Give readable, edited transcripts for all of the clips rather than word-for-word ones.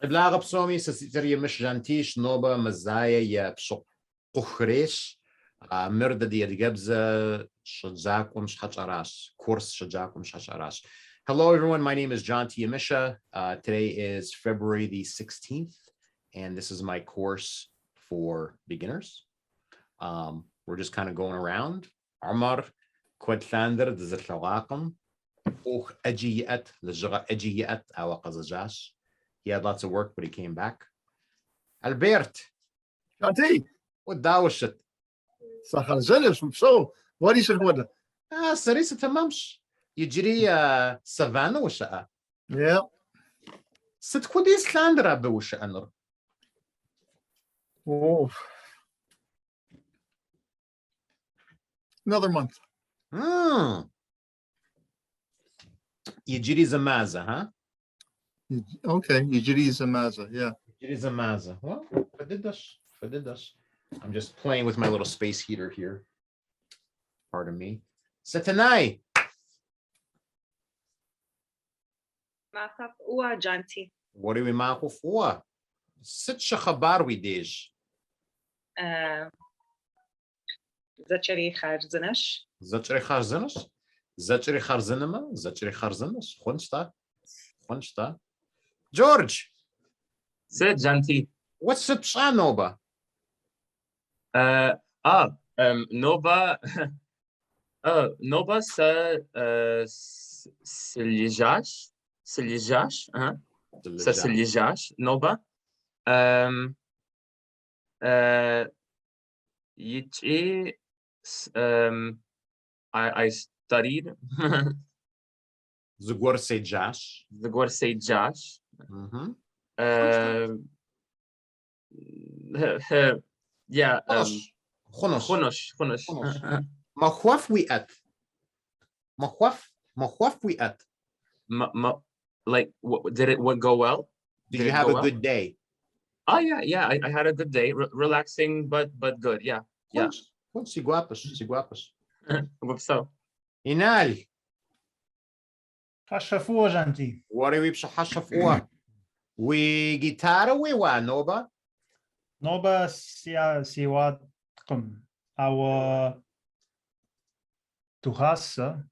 Iblaga psomi sasiteri mish jantish noba mazaya ya psok kukhresh mirda di adgebza shajakum shacharash course shajakum shacharash. Hello everyone, my name is John T. Yamisha. Today is February the 16th, and this is my course for beginners. We're just kind of going around. Amar Kwadlander Dzatlawakum Och Ajiyat Lajra Ajiyat Awakazajash. He had lots of work, but he came back. Albert. Janti. What dawshat? صح so what is it with سريسة تمامش يجري سافانا وشقة. Yeah. ست كوديس لاندرا بوشقة نر. Oh. Another month. يجري زمازة, huh? Okay, يجري زمازة, yeah. يجري زمازة. Well, فددش. I'm just playing with my little space heater here. Pardon me. Satanai. Maakaf uwa Janti. What do we make for? Sit khabar we dish. Zachary Kharzanash. Zachary Kharzanash? Zachary Kharzinama? Zachary Kharzanash? Khunsta. George. Sit, Janti. What's the pshanoba? Nova. Nova Siljash. Siljash. Nova. Yichi. I studied. Zagor say Josh. Yeah. Khonosh. Mahwaf we at. Like, did it go well? Did you have a good day? Oh yeah. I had a good day. Relaxing, but good. Yeah. Si guapas. Hope so. Inal. Hashafua, Janti. What are we hashafua? We guitar we wa noba. Noba siwa kum. Our Duhasa.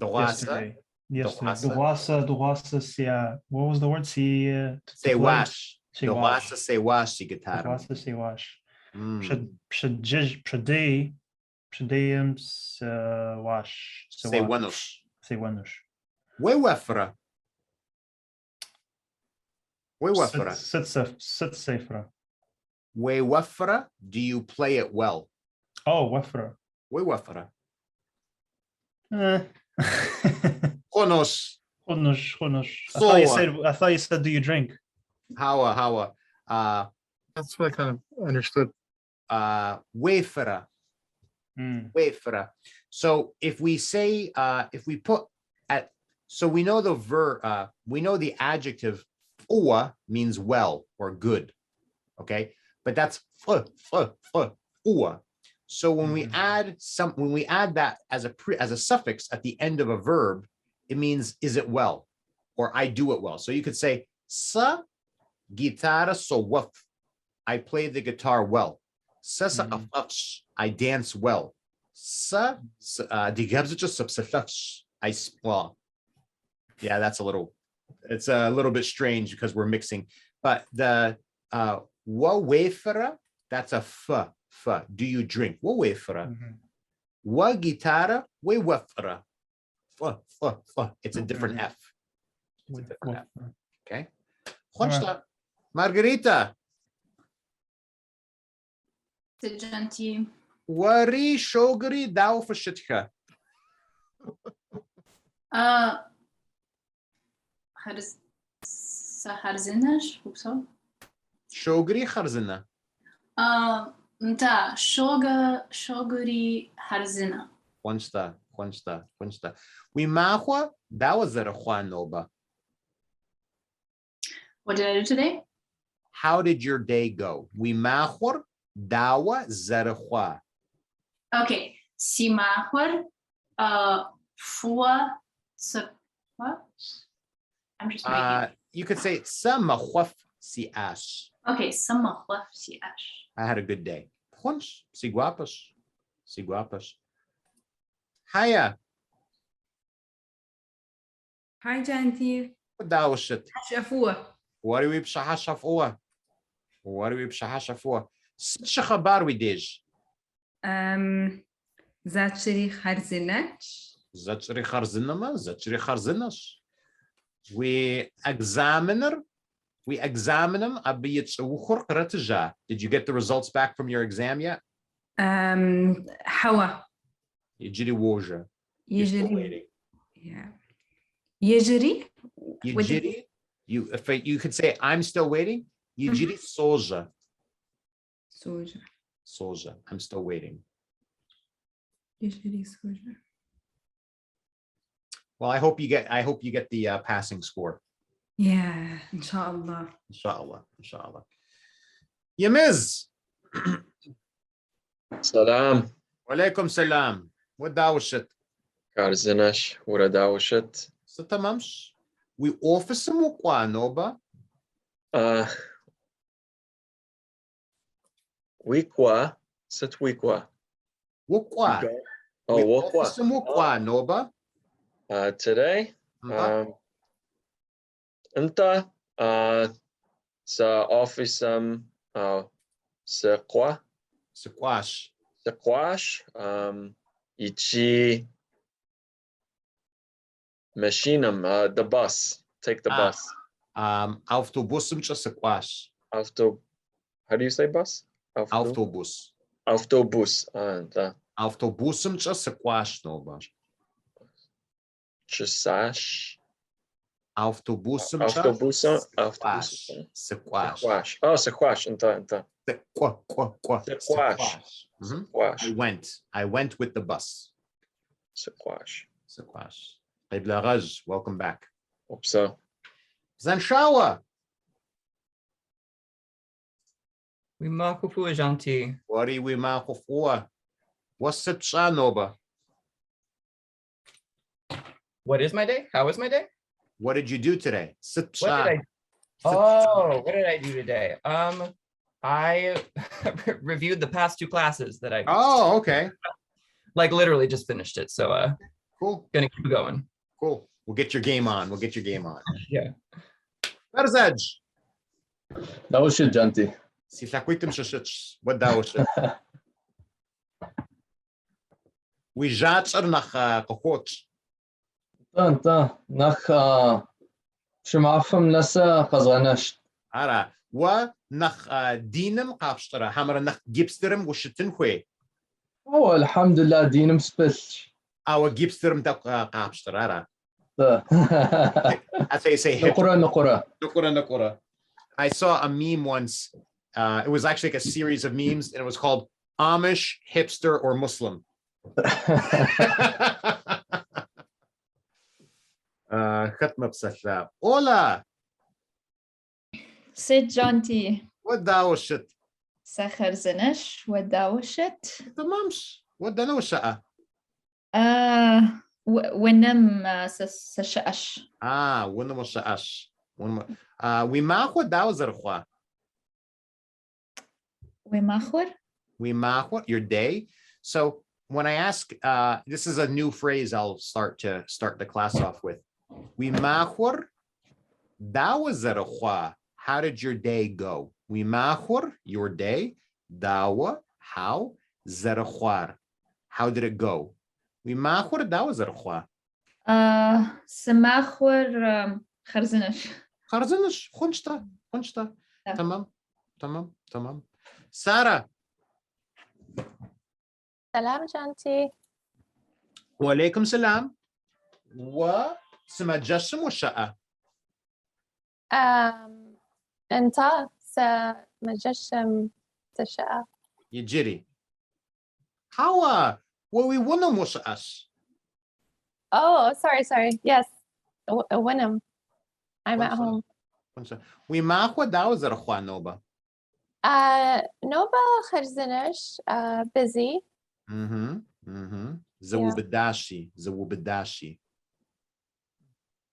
Yesterday. Duhasa sia. What was the word? Say wash. Duhasa say wash si guitar. Duhasa say wash. Shadayim wash. Say wanush. We wafra. Sit safra. We wafra. Do you play it well? Oh, wafra. We wafra. Khonosh. I thought you said, do you drink? How? That's what I kind of understood. Wafra. Wafra. So if we say, if we put at, so we know the verb, we know the adjective uwa means well or good. Okay, but that's uwa. So when we add that as a suffix at the end of a verb, it means is it well, or I do it well. So you could say sa guitarra so waf. I play the guitar well. Sa I dance well. Sa well. Yeah, it's a little bit strange because we're mixing. But the wa wefera, that's a fa. Do you drink? Wa wefera. Wa guitarra, we wefera. Fa. It's a different F. It's a different F. Okay. Margarita. Janti. Wari shogri dao fashitka. Harzinaj, hope so. Shogri Harzina. Shoguri Harzina. Quansta. We mahwa, that was a Juanoba. What did I do today? How did your day go? We mahwar, dawa zarahwa. Okay. Si mahwar, fua, what? I'm just making you could say sama khwaf si ash. Okay, sama khwaf si ash. I had a good day. Khunsh, si guapas. Si guapas. Hiya. Hi, Janti. Dawshit. Shafua. What do we bshahashafua? What do we bshahashafua? Sitcha khabar we dij. Zachary Harzinach. Zachri kharzinama, Zachri kharzinas. We examine them. Did you get the results back from your exam yet? Hawa. Yijiri woja. You're still Yejiri. waiting. Yeah. Yejiri. Yijiri. You could say I'm still waiting. Yijiri soja. Soja. Soja. I'm still waiting. Yejiri soja. Well, I hope you get the passing score. Yeah, inshallah. Inshallah. Yamiz. Salam. Walaikum salam. What dawshat? Karzinash, Uradawshat. Satamams. We office mukwa noba. Wikwa, Satwikwa. Wukwa. Oh, Office Wokwa. mukwa noba. Today, Inta, sa office, Sequa, Squash. Sequash, Ichi, Machinum, the bus, take the bus. Autobusum cha squash. How do you say bus? Autobus. Autobus, and Autobusum cha squash noba. Chisash. Autobusum Autobusum, squash. Squash. Sequash. Oh, Sequash, Inta. Squash. Sequash. I went with the bus. Sequash. Squash. Raj, welcome back. Hope so. Zanshawa. We makufu Janti. What are we mako for? What's the chanoba? What is my day? How was my day? What did you do today? What did I? Oh, what did I do today? I reviewed the past 2 classes that I. Oh, okay. Like literally just finished it, so Cool. Gonna keep going. Cool. We'll get your game on. Yeah. That is edge. Dawshit, Janti. Si tlakuitim shashich. What dawshit? We jatser nach kokot. Anta, nach Shemafam Nasa Kazanash. Ara. Wa nach dinem kapstara. Hamara nach gipsterim wushitin kwe. Oh, Alhamdulillah, Dinam Spish. Our gipsterim da kapstara. That's how you say hip. Nukura. I saw a meme once. It was actually like a series of memes, and it was called Amish, Hipster, or Muslim. Hola. Sid Janti. What dawshit? Sacher Zinish. What dawshit? Tamams. What dawsha? Winnem sashaash. Winnem shaash. We machwa dawzerchwa. We machwa your day. So when I ask, this is a new phrase I'll start the class off with. We machwar dawzerchwa. How did your day go? We machwar your day. Dawa how zerchwar. How did it go? We machwar dawzerchwa. Semachwar Kharzinish. Kharzinish. Khunshta. Tamam. Sarah. Salam, Janti. Wa alaikum salam. Wa samajashim wa sha'a. Anta sa majashim tasha'a. Yijiri. How well we wunam wa sha'ash. Oh, sorry. Yes, Winham. I'm at home. We machwa dawzerchwa noba. Noba Kharzinish, busy. Zawubadashi.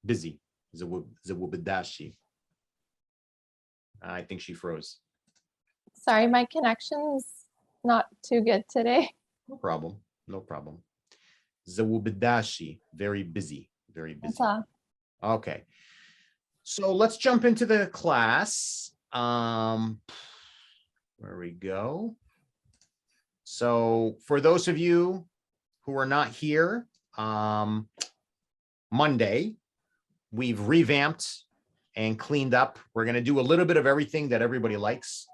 Busy. Zawubadashi. I think she froze. Sorry, my connection's not too good today. No problem. No problem. Zawubadashi, very busy. Very busy. Anta. Okay. So let's jump into the class. Where we go. So for those of you who are not here, Monday, we've revamped and cleaned up. We're going to do a little bit of everything that everybody likes.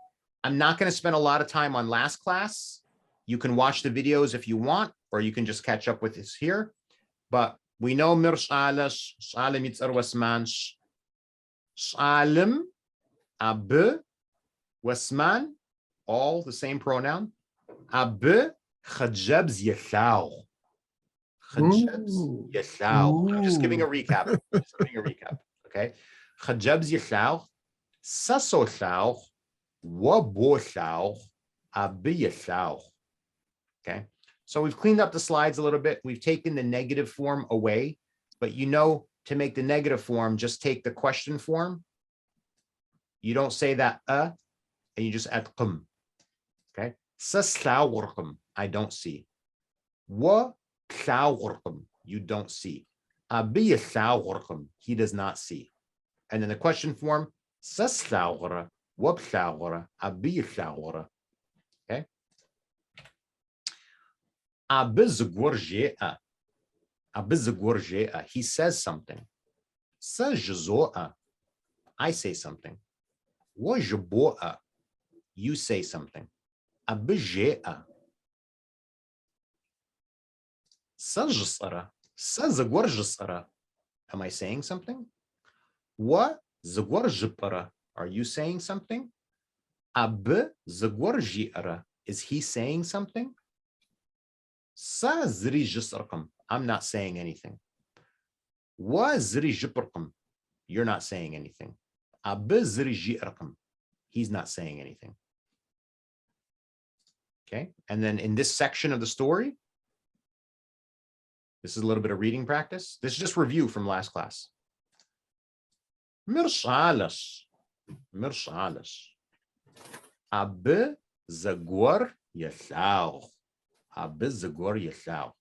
I'm not going to spend a lot of time on last class. You can watch the videos if you want, or you can just catch up with us here. But we know Mirshalash, Salim Yitzar Wasmansh, Salim, Ab, Wasman, all the same pronoun. Ab, Khajabs Yethau. Khajabs Yethau. I'm just giving a recap. Okay. Khajabs Yethau, Sasothau, Wabothau, Ab Yethau. Okay. So we've cleaned up the slides a little bit. We've taken the negative form away, but you know, to make the negative form, just take the question form. You don't say that and you just add qum. Okay. I don't see. Wa you don't see. He does not see. And then the question form, okay. He says something. I say something. You say something. Am I saying something? Are you saying something? Is he saying something? I'm not saying anything. You're not saying anything. He's not saying anything. Okay, and then in this section of the story, this is a little bit of reading practice. This is just review from last class. Mirsalas. Ab zagor yasau. Ab zagor yasau.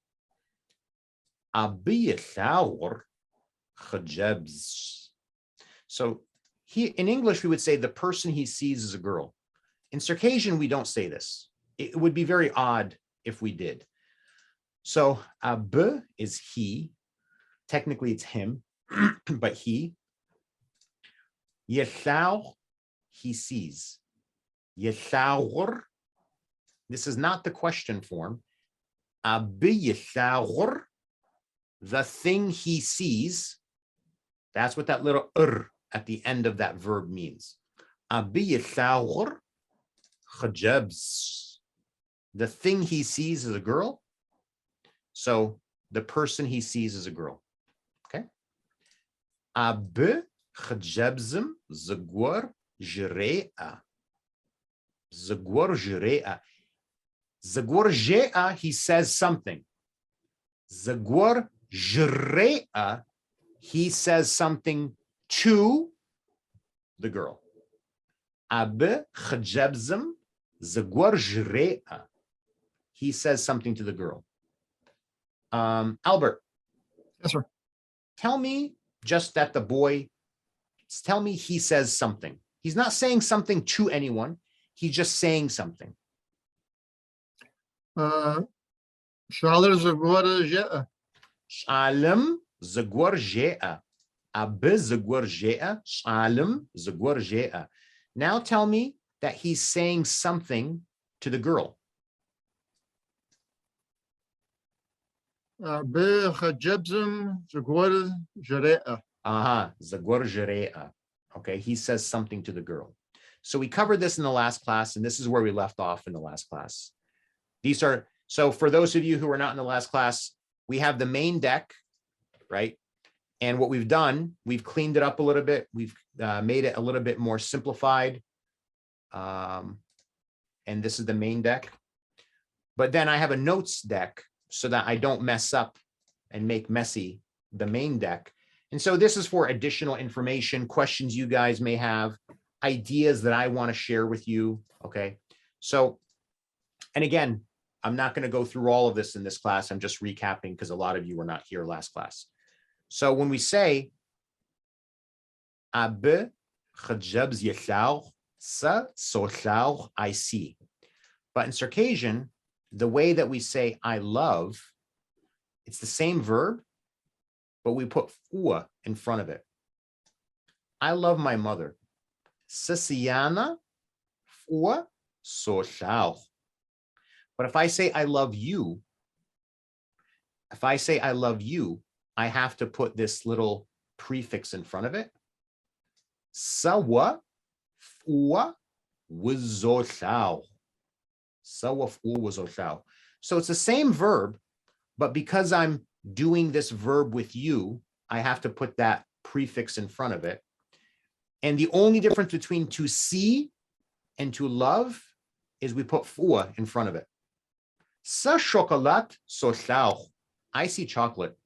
Ab yasaur khajabs. So in English, we would say the person he sees is a girl. In Circassian, we don't say this. It would be very odd if we did. So ab is he. Technically, it's him, but he. Yethau, he sees. Yethaur, this is not the question form. Ab yethaur, the thing he sees. That's what that little at the end of that verb means. Ab yethaur khajabs. The thing he sees is a girl. So the person he sees is a girl. Okay. Ab khajabzim zagwar jire'a. Zagwar jire'a. Zagwar jire'a, he says something. Zagwar jire'a, he says something to the girl. Ab khajabzim zagwar jire'a. He says something to the girl. Albert. Yes, sir. Tell me just that the boy, tell me he says something. He's not saying something to anyone. He's just saying something. Shalir zagwar je'a. Shalim zagwar je'a. Ab zagwar je'a. Shalim zagwar je'a. Now tell me that he's saying something to the girl. Khajabzim zagwar jere'a. Zagwar jere'a. Okay, he says something to the girl. So we covered this in the last class, and this is where we left off in the last class. These are, so for those of you who are not in the last class, we have the main deck, right? And what we've done, we've cleaned it up a little bit. We've made it a little bit more simplified. And this is the main deck. But then I have a notes deck so that I don't mess up and make messy the main deck. And so this is for additional information, questions you guys may have. ideas that I want to share with you. Okay. So, and again, I'm not going to go through all of this in this class. I'm just recapping because a lot of you were not here last class. So when we say, I see. But in Circassian, the way that we say I love, it's the same verb, but we put fua in front of it. I love my mother. Sisiana fua social. But if I say I love you, I have to put this little prefix in front of it. Sawa fua wuzosao. Sawa fua wuzosao. So it's the same verb, but because I'm doing this verb with you, I have to put that prefix in front of it. And the only difference between to see and to love is we put fua in front of it. Sa chocolat social. I see chocolate.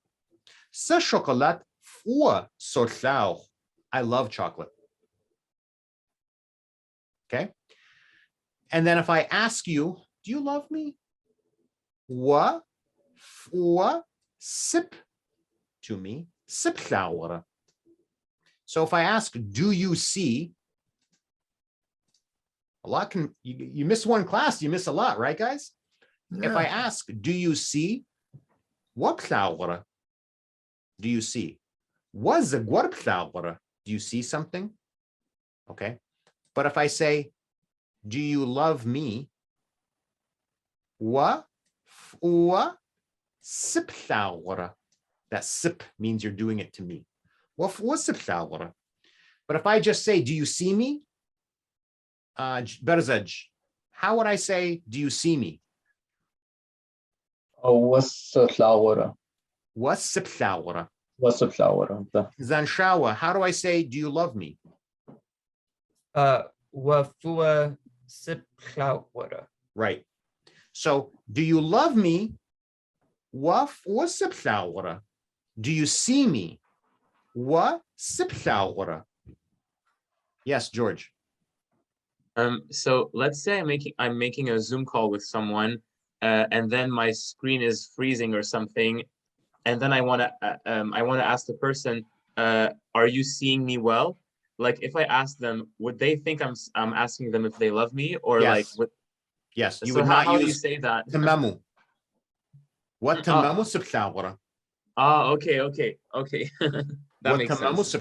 Sa chocolat fua social. I love chocolate. Okay. And then if I ask you, do you love me? Wa fua sip to me. Sip shower. So if I ask, do you see? A lot can, you miss one class, you miss a lot, right, guys? Yeah. If I ask, do you see? What flower do you see? Was a what flower? Do you see something? Okay. But if I say, do you love me? Wa sip flower. That sip means you're doing it to me. But if I just say, do you see me? Berzaj, how would I say, do you see me? What's the flower? What's the flower? What's the flower? Zanshawa, how do I say, do you love me? Wafua sip flower. Right. So, do you love me? Wafua sip flower. Do you see me? Wa sip flower. Yes, George. So let's say I'm making a Zoom call with someone, and then my screen is freezing or something, and then I want to ask the person, are you seeing me well? Like if I ask them, would they think I'm asking them if they love me, or yes. like what? Yes, you so would how, not how use do you say that? Tamamu. What tamamu sip flower? Oh, okay. That makes sense.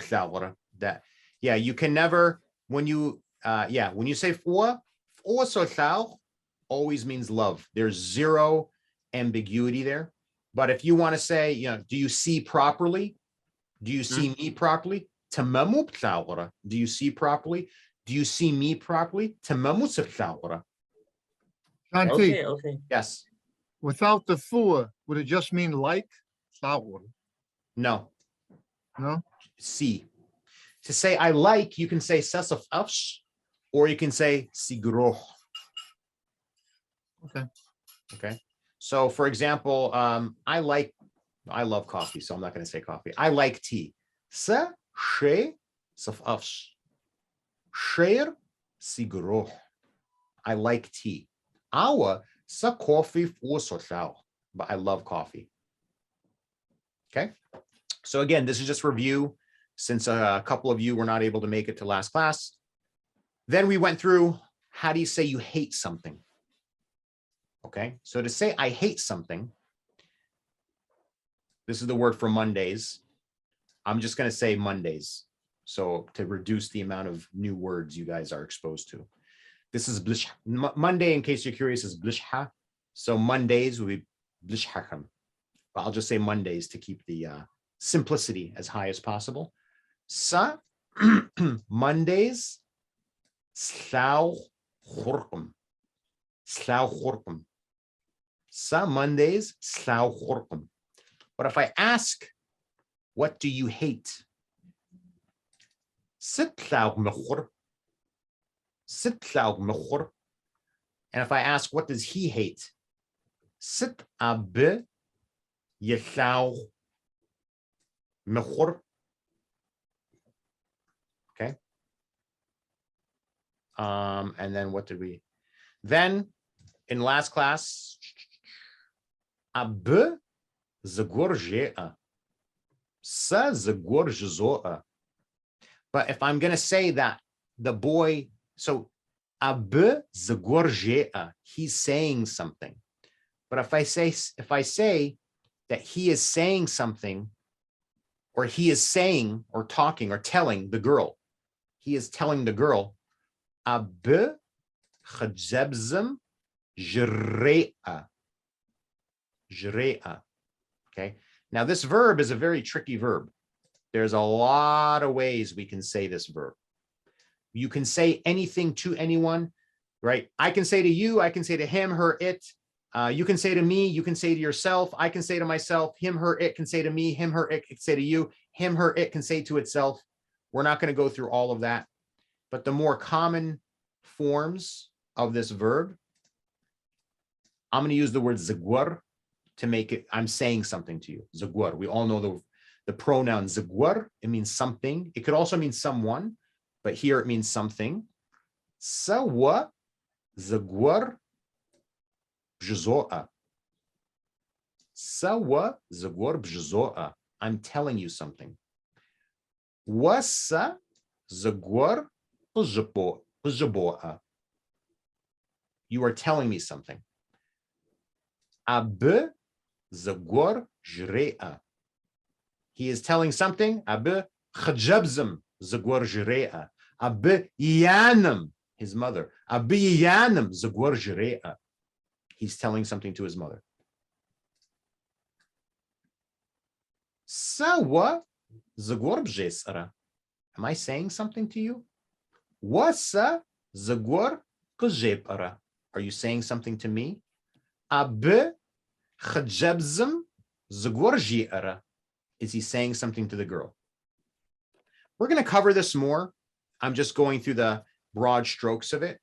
That, yeah, you can never, when you say for social always means love. There's zero ambiguity there. But if you want to say, do you see properly? Do you see me properly? Tamamu flower. Do you see properly? Do you see me properly? Tamamu flower. Shanti, Okay. Yes. without the fua, would it just mean like? Flower. No. No? See. To say I like, you can say ses of afsh, or you can say sigro. Okay. Okay. So for example, I love coffee, so I'm not going to say coffee. I like tea. Se she saf afsh. Share sigro. I like tea. Our sa coffee for social, but I love coffee. Okay. So again, this is just review since a couple of you were not able to make it to last class. Then we went through, how do you say you hate something? Okay, so to say I hate something, this is the word for Mondays. I'm just going to say Mondays. So to reduce the amount of new words you guys are exposed to. This is blish. Monday, in case you're curious, is blishha. So Mondays will be blishhakam. But I'll just say Mondays to keep the simplicity as high as possible. Sa Mondays, slaw khurkum. Slaw khurkum. Sa Mondays, slaw khurkum. But if I ask, what do you hate? Sit slaw mekhur. Sit slaw mekhur. And if I ask, what does he hate? Sit ab yeslaw mekhur. Okay. And then what did we? Then in last class, ab zagorjea, sa zagorjzoa. But if I'm going to say that the boy, so ab zagorjea, he's saying something. But if I say that he is saying something, or he is saying or talking or telling the girl, he is telling the girl, ab khajabzim jre'a. Jre'a. Okay. Now this verb is a very tricky verb. There's a lot of ways we can say this verb. You can say anything to anyone, right? I can say to you, I can say to him, her, it. You can say to me, you can say to yourself, I can say to myself, him, her, it can say to me, him, her, it can say to you, him, her, it can say to itself. We're not going to go through all of that, but the more common forms of this verb, I'm going to use the word zagwar to make it, I'm saying something to you. Zagwar. We all know the pronoun zagwar. It means something. It could also mean someone, but here it means something. Sawa zagwar bjzoa. Sawa zagwar bjzoa. I'm telling you something. Wasa zagwar bjzoa. You are telling me something. Ab zagwar jre'a. He is telling something. Ab khajabzim zagwar jre'a. Ab yanam, his mother. Ab yanam zagwar jre'a. He's telling something to his mother. Sawa zagwar bjesara. Am I saying something to you? Wasa zagwar kajepara. Are you saying something to me? Ab khajabzim zagwar ji'ara. Is he saying something to the girl? We're going to cover this more. I'm just going through the broad strokes of it.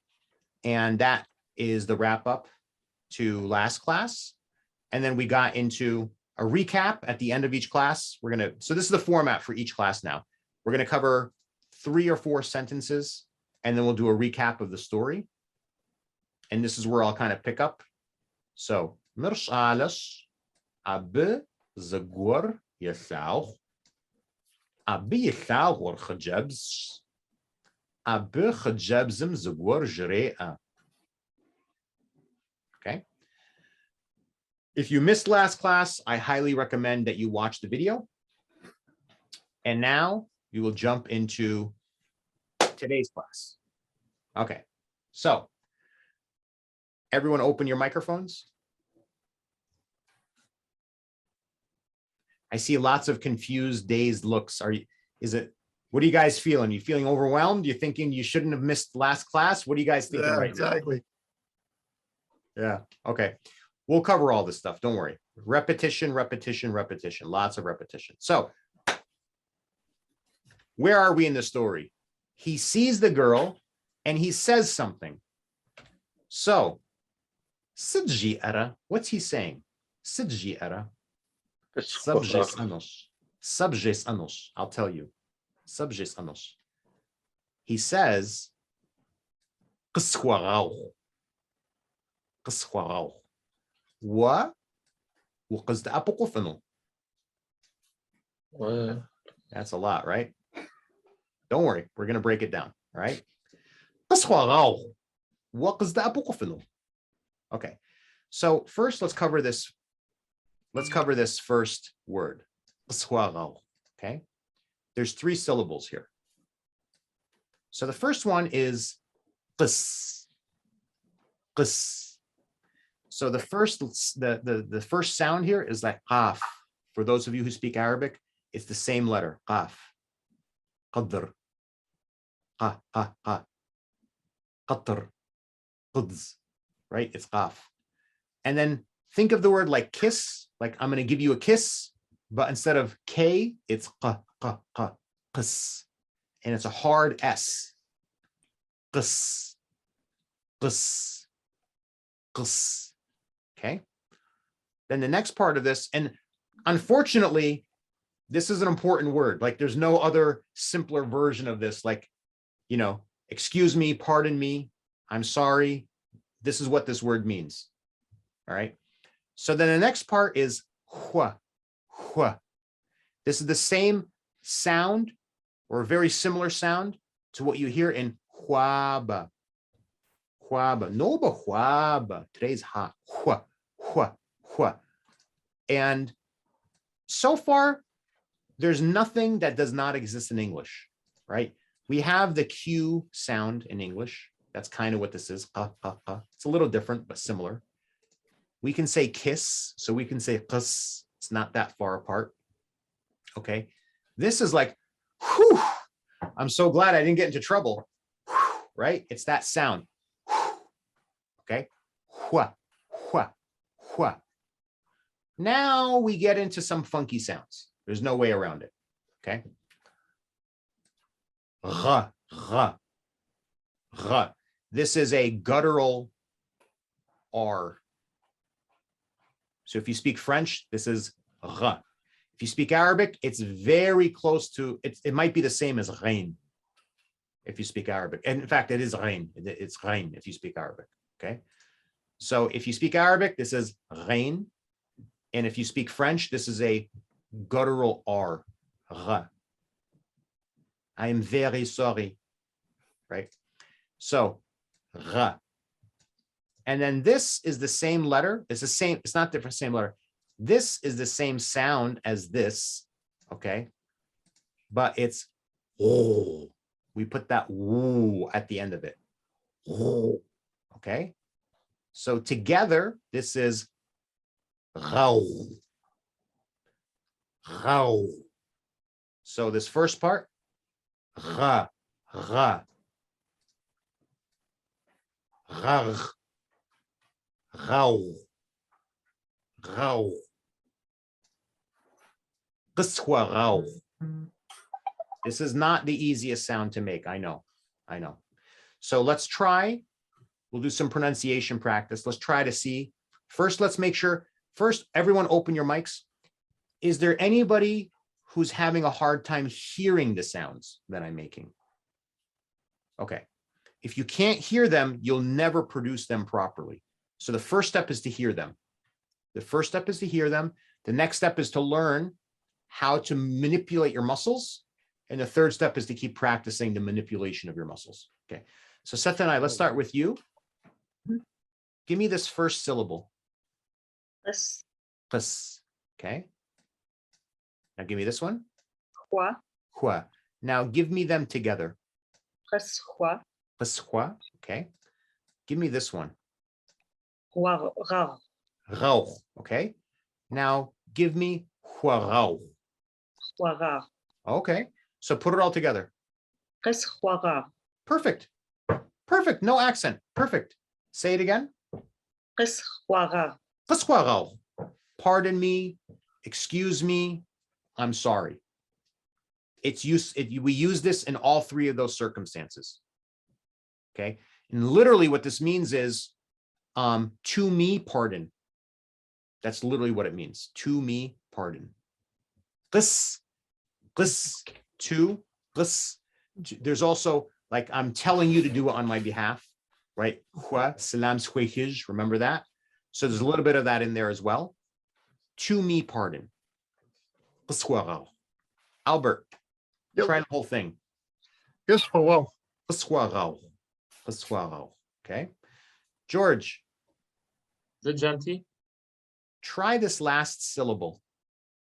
And that is the wrap up to last class. And then we got into a recap at the end of each class. So this is the format for each class now. We're going to cover 3 or 4 sentences, and then we'll do a recap of the story. And this is where I'll kind of pick up. So, Mirsalas ab zagwar yasauch. Ab yasauch or khajabs. Ab khajabzim zagwar jre'a. Okay. If you missed last class, I highly recommend that you watch the video. And now you will jump into today's class. Okay. So, everyone open your microphones. I see lots of confused, dazed looks. What are you guys feeling? You feeling overwhelmed? You're thinking you shouldn't have missed last class? What are you guys thinking right exactly. now? Yeah, okay. We'll cover all this stuff. Don't worry. Repetition, repetition, repetition. Lots of repetition. So, where are we in the story? He sees the girl and he says something. So, Sidji'ara, what's he saying? Sidji'ara. Subjes anos. Subjes anos. I'll tell you. Subjes anos. He says, Qiswarauch. Qiswarauch. Wa وقصد أبوقفنو. That's a lot, right? Don't worry, we're going to break it down, right? Okay, so first let's cover this. Let's cover this first word. Okay, there's 3 syllables here. So the first one is qis. Qis. So the first sound here is like qaf. For those of you who speak Arabic, it's the same letter, qaf. Qadr. Qa, qa, qa. Qatr. Qudz. Right? It's qaf. And then think of the word like kiss, like I'm going to give you a kiss, but instead of K, it's qa, qa, qa, qis. And it's a hard S. Qis. Qis. Qis. Okay. Then the next part of this, and unfortunately, this is an important word. Like there's no other simpler version of this. Like, you know, excuse me, pardon me, I'm sorry. This is what this word means. All right. So then the next part is hua, hua. This is the same sound or a very similar sound to what you hear in huaba. Huaba. Noba huaba. Today's hot. Hua, hua, hua. And so far, there's nothing that does not exist in English, right? We have the Q sound in English. That's kind of what this is. It's a little different, but similar. We can say kiss, so we can say qas. It's not that far apart. Okay. This is like, whew, I'm so glad I didn't get into trouble, whew, right? It's that sound. Whew, okay. Hua, hua, hua. Now we get into some funky sounds. There's no way around it. Okay. Ra, ra, ra. This is a guttural R. So if you speak French, this is ra. If you speak Arabic, it's very close to, it might be the same as rein if you speak Arabic. And in fact, it is rein. It's rein if you speak Arabic. Okay. So if you speak Arabic, this is rein. And if you speak French, this is a guttural R. Ra. I am very sorry. Right. So ra. And then this is the same letter. It's the same, it's not different, same letter. This is the same sound as this, okay? But it's oh. We put that woo at the end of it. Oh, okay? So together, this is rau. Rau. So this first part, ra, ra. Rar. Rau. Rau. Rau. This is not the easiest sound to make. I know. So let's try. We'll do some pronunciation practice. Let's try to see. First, let's make sure. First, everyone open your mics. Is there anybody who's having a hard time hearing the sounds that I'm making? Okay. If you can't hear them, you'll never produce them properly. So the first step is to hear them. The first step is to hear them. The next step is to learn how to manipulate your muscles. And the third step is to keep practicing the manipulation of your muscles. Okay. So Seth and I, let's start with you. Give me this first syllable. Qas. Qas. Okay. Now give me this one. Hua. Hua. Now give me them together. Qas hua. Qas hua. Okay. Give me this one. Hua rau. Rauch. Okay. Now give me huarau. Hua rau. Okay. So put it all together. Qas hua rau. Perfect. Perfect. No accent. Perfect. Say it again. Qas hua rau. Qas huarau. Pardon me. Excuse me. I'm sorry. We use this in all three of those circumstances. Okay. And literally what this means is to me, pardon. That's literally what it means. To me, pardon. Qis, qis, to, qis. There's also like, I'm telling you to do it on my behalf, right? Salam squeakij, remember that? So there's a little bit of that in there as well. To me, pardon. Albert, try the whole thing. Okay. George. The gentil. Try this last syllable.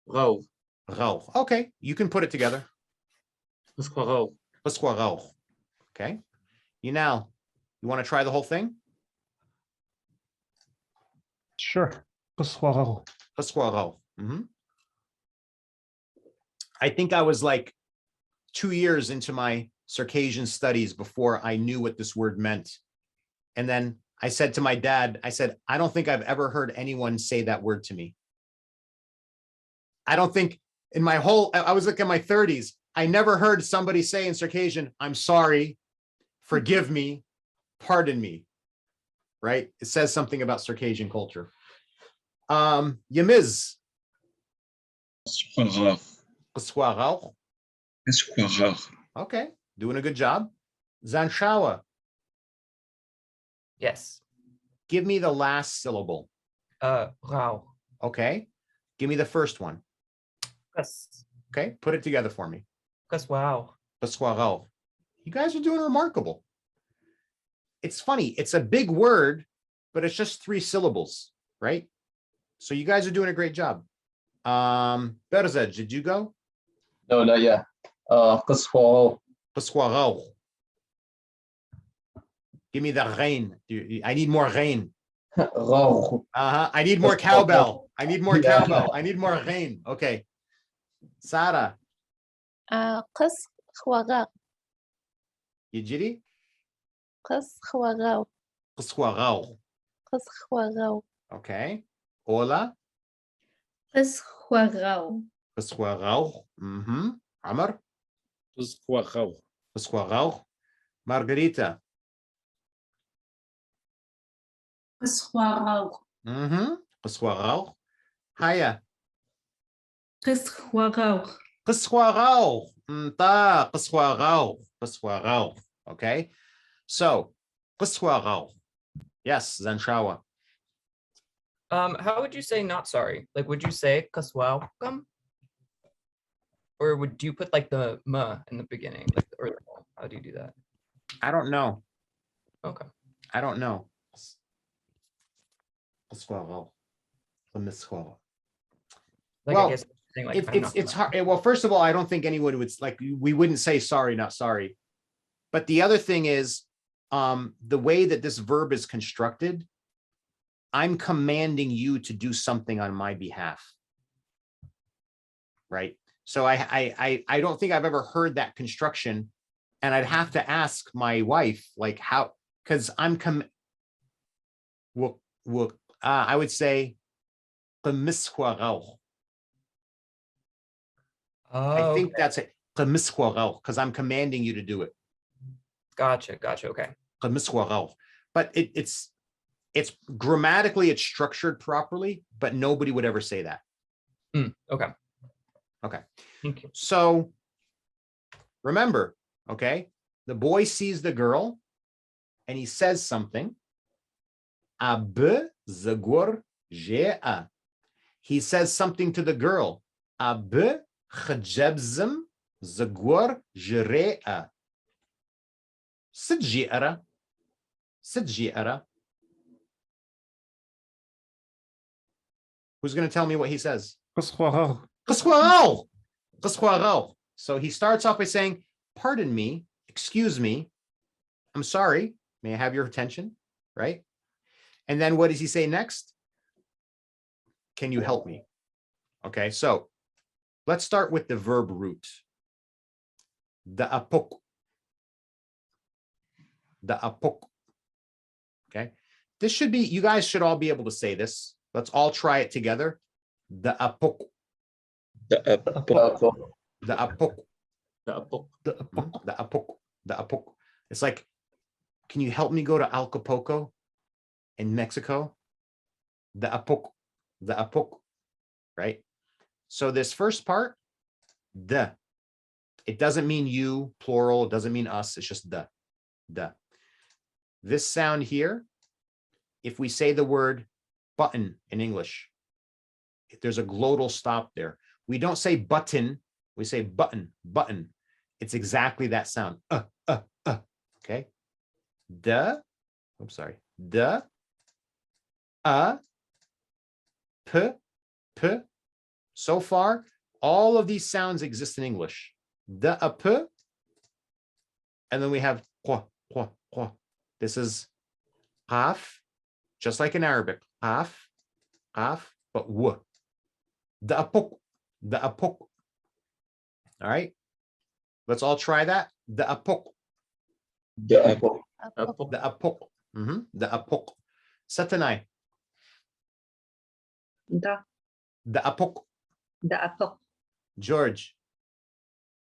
Rau. Rau. Okay, you can put it together. Rau. Okay. You want to try the whole thing? Sure. I think I was like 2 years into my Circassian studies before I knew what this word meant. And then I said to my dad, I said, I don't think I've ever heard anyone say that word to me. I don't think in my whole, I was like in my 30s, I never heard somebody say in Circassian, I'm sorry, forgive me, pardon me, right? It says something about Circassian culture. Yamiz. Okay, doing a good job. Zanshawa, Yes. give me the last syllable. Rao. Okay. Give me the first one. Kas. Okay. Put it together for me. Kaswao. Pasquarao. You guys are doing remarkable. It's funny. It's a big word, but it's just 3 syllables, right? So you guys are doing a great job. Berzej, did you go? No, not yet. قصفة. Pasquarao. Give me the rain. I need more rain. غاو. I need more cowbell. I need more cowbell. I need more rain. Okay. Sarah, قص خواغا. Yijiri? قص خواغا. Pasquarao. قص خواغا. Okay. Ola? قسخوغاو. Pasquarao. Amar? Pasquarao. Margarita? قسخواغاو. Pasquarao. Haya? قسخواغاو. Pasquarao. Pasquarao. Okay. So, Pasquarao. Yes, Zanshawa. How would you say not sorry? Like, would you say kaswao? Or would you put like the ma in the beginning? Like, or how do you do that? I don't know. Okay. I don't know. Pasquarao. Pasquarao. Like, Well, I guess saying, like, it's hard. Well, first of all, I don't think anyone would like, we wouldn't say sorry, not sorry. But the other thing is, the way that this verb is constructed, I'm commanding you to do something on my behalf. Right. So I don't think I've ever heard that construction. And I'd have to ask my wife, like, how, because I would say, I think that's it. Because I'm commanding you to do it. Gotcha. Okay. But it's grammatically, it's structured properly, but nobody would ever say that. Okay. Thank you. So remember, okay, the boy sees the girl and he says something. Ab zagur jea. He says something to the girl. Ab khajabzm zagur jrea. Sidjiara. Who's going to tell me what he says? So he starts off by saying, pardon me, excuse me, I'm sorry, may I have your attention, right? And then what does he say next? Can you help me? Okay, so let's start with the verb root. The apok. Okay, this should be, you guys should all be able to say this. Let's all try it together. The apok. It's like, can you help me go to Acapulco in Mexico? The apok, right? So this first part, it doesn't mean you, plural, it doesn't mean us, it's just the. This sound here, if we say the word button in English, if there's a glottal stop there. We don't say button, we say button. It's exactly that sound. Okay. The, oops, sorry. The, p. So far, all of these sounds exist in English. The, p, and then we have qu. This is qaf, just like in Arabic. Qaf, but w. The apok. All right. Let's all try that. The apok. The apok. Satanai. The apok. George.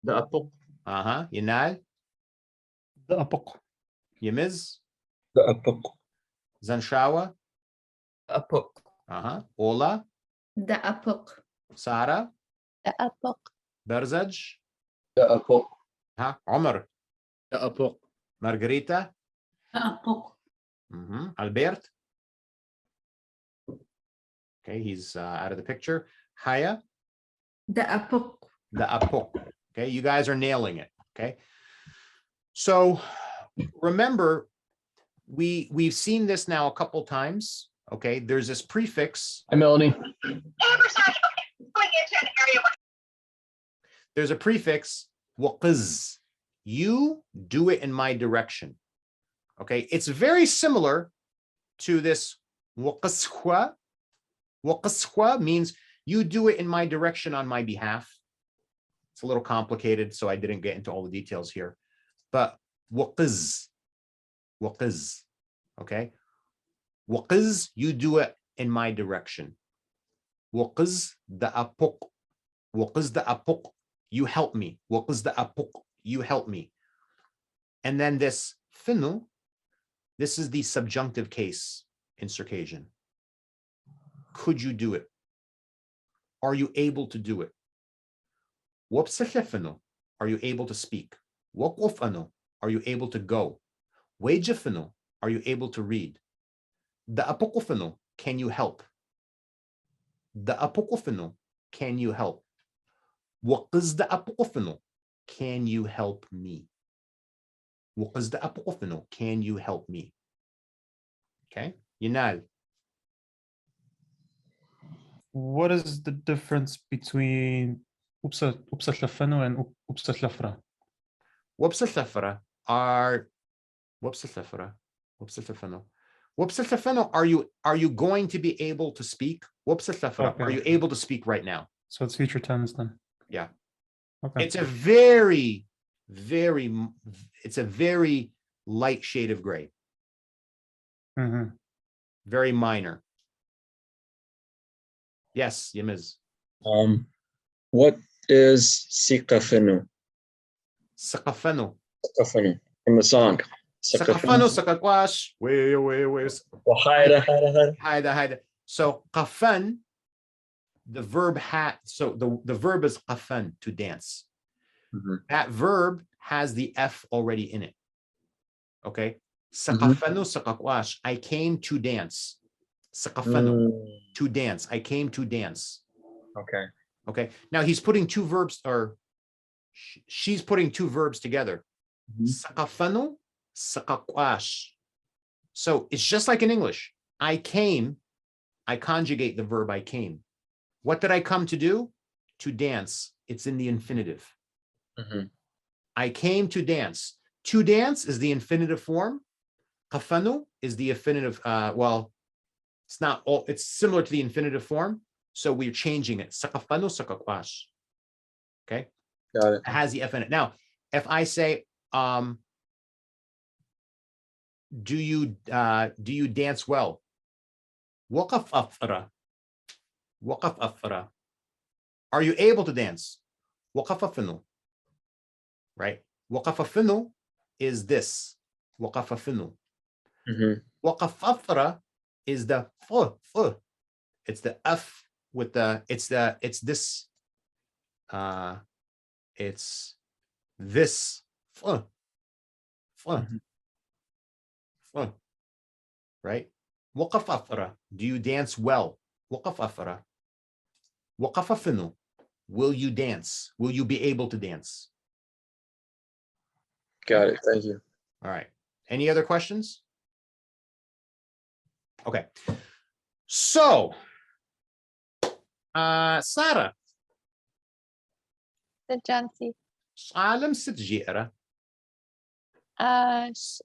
The apok. Yanal. The apok. Yemiz. The apok. Zanshawa. Apok. Ola. The apok. Sara. The apok. Berzaj. The apok. Omar. The apok. Margarita. Albert. Okay, he's out of the picture. Haya. دأبق. Okay, you guys are nailing it. Okay. So remember, we've seen this now a couple times. Okay, there's this prefix. Hi, Melanie. There's a prefix, waqz. You do it in my direction. Okay, it's very similar to this waqaswa. Waqaswa means you do it in my direction on my behalf. It's a little complicated, so I didn't get into all the details here. But waqz, okay? Waqz, you do it in my direction. Waqz da'apuq. Waqz da'apuq, you help me. Waqz da'apuq, you help me. And then this finu, this is the subjunctive case in Circassian. Could you do it? Are you able to do it? Wabsafinu, are you able to speak? Waqufanu, are you able to go? Wajafinu, are you able to read? Da'apukufinu, can you help? Da'apukufinu, can you help? Waqaz da'apukufinu, can you help me? Waqaz da'apukufinu, can you help me? Okay, Yinal. What is the difference between upsatlafano and upsatlafra? Wapsatlafra are Wapsatlafano, are you going to be able to speak? Wapsatlafra, Okay. are you able to speak right now? So it's future tense then. Yeah. Okay. It's a very light shade of gray. Very minor. Yes, Yemiz. What is Sikafenu? Sakafano. Sikafenu from the song. Sakafano, sakakwash. Haida. So kafan, the verb so the verb is kafan, to dance. That verb has the F already in it. Okay. Sakafano, sakakwash. I came to dance. Sakafano, to dance. I came to dance. Okay. Now he's putting two verbs, or she's putting two verbs together. Sakafano, sakakwash. So it's just like in English. I came, I conjugate the verb I came. What did I come to do? To dance. It's in the infinitive. I came to dance. To dance is the infinitive form. Kafanu is the infinitive, well, it's not all, it's similar to the infinitive form. So we're changing it. Sakafanu, sakakwash. Okay. Got it. It has the F in it. Now, if I say, do you dance well? Waqaf afra. Waqaf afra. Are you able to dance? Waqaf afinu. Right? Waqaf afinu is this. Waqaf afinu. Waqaf afra is the f. It's the F with the, it's this right? Waqaf afra. Do you dance well? Waqaf afra. Waqaf afinu. Will you dance? Will you be able to dance? Got it. Thank you. All right. Any other questions? Okay. So, Sarah. Jansi. Alam sitjira. Alam.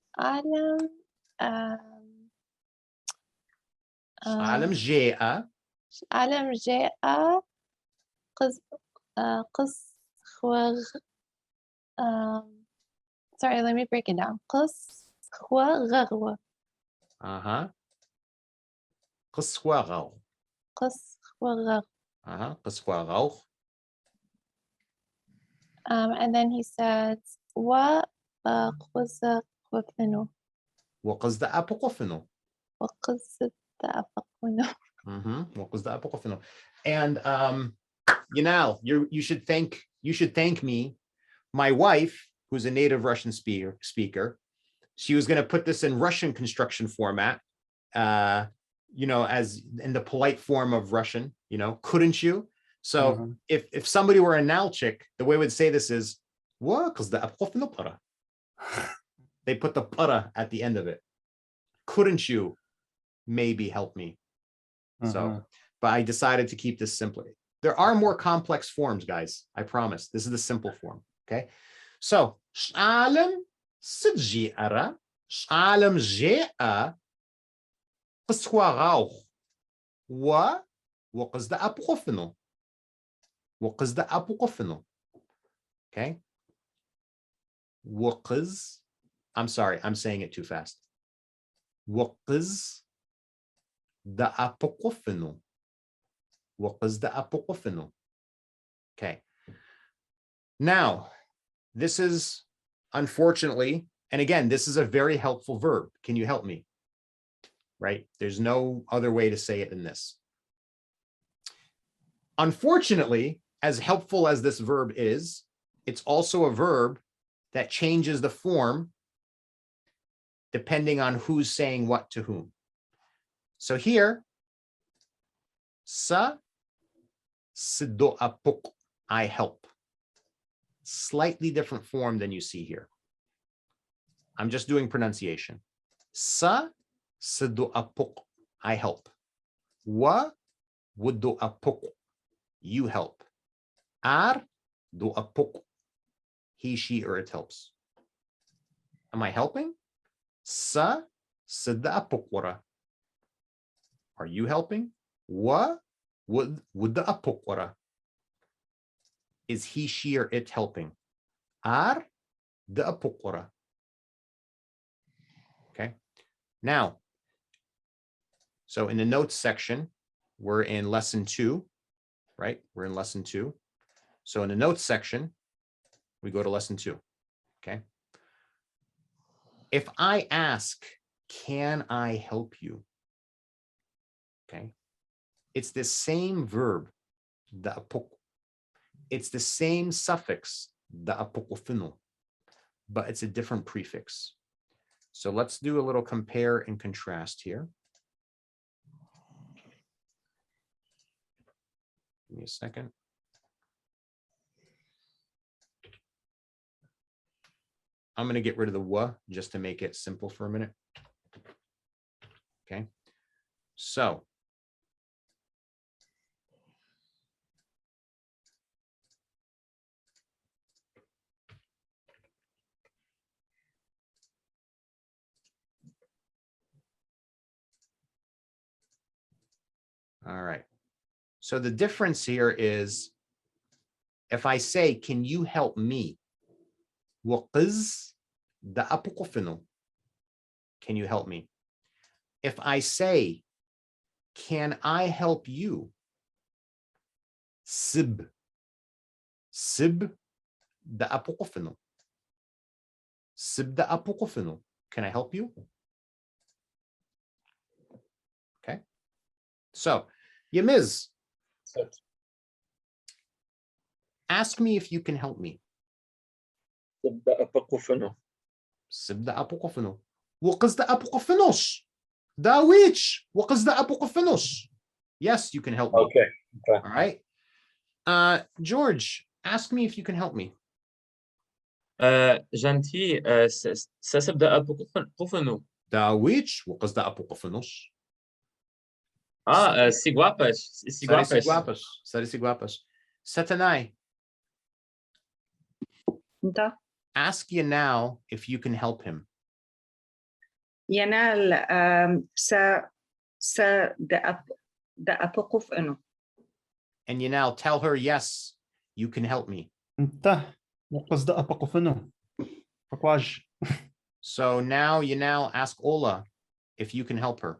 Alam jea. Alam jea. Sorry, let me break it down. Qaswa and then he says, what qafinu. Waqazda apokofino. And you should thank me. My wife, who's a native Russian speaker, she was going to put this in Russian construction format, as in the polite form of Russian, couldn't you? So if somebody were a Nalchik, the way we'd say this is, what? Because they put the para at the end of it. Couldn't you maybe help me? So, but I decided to keep this simply. There are more complex forms, guys. I promise. This is the simple form. Okay. So, Shalem Sijara, Shalem Jea, Qswarauch, Wa, Waqazda Apokofino. Waqazda Apokofino. Okay. Waqaz, I'm sorry, I'm saying it too fast. Waqaz da Apokofino. Waqazda Apokofino. Okay. Now, this is unfortunately, and again, this is a very helpful verb. Can you help me? Right? There's no other way to say it than this. Unfortunately, as helpful as this verb is, it's also a verb that changes the form depending on who's saying what to whom. So here, sa sido apok, I help. Slightly different form than you see here. I'm just doing pronunciation. Sa sido apok, I help. Wa wudo apok, you help. Ar do apok, he, she, or it helps. Am I helping? Sa sida apokora. Are you helping? Wa would the apokora. Is he, she, or it helping? Ar the apokora. Okay. Now, so in the notes section, we're in lesson 2, right? We're in lesson 2. So in the notes section, we go to lesson 2. Okay. If I ask, can I help you? Okay. It's the same verb, the apok. It's the same suffix, the apokofino, but it's a different prefix. So let's do a little compare and contrast here. Give me a second. I'm going to get rid of the wa just to make it simple for a minute. Okay. So all right. So the difference here is if I say, can you help me? Waqiz da apokofino. Can you help me? If I say, can I help you? Sib. Sib da apokofino. Sib da apokofino. Can I help you? Okay. So, Yamiz, ask me if you can help me. Sibda apokofino. Sibda apokofino. Waqazda apokofinos. Da which? Waqazda apokofinos. Yes, you can help me. Okay. All right. George, ask me if you can help me. Gentil, ça سبدأ apokofino. Da which? Waqazda apokofinos. Siguapas. Sarisi guapas. Satanai. Da. Ask you now if you can help him. ينال da apokuf إنه. And you now tell her, yes, you can help me. انت وقصد أبقفنه فقواج. So now you ask Ola if you can help her.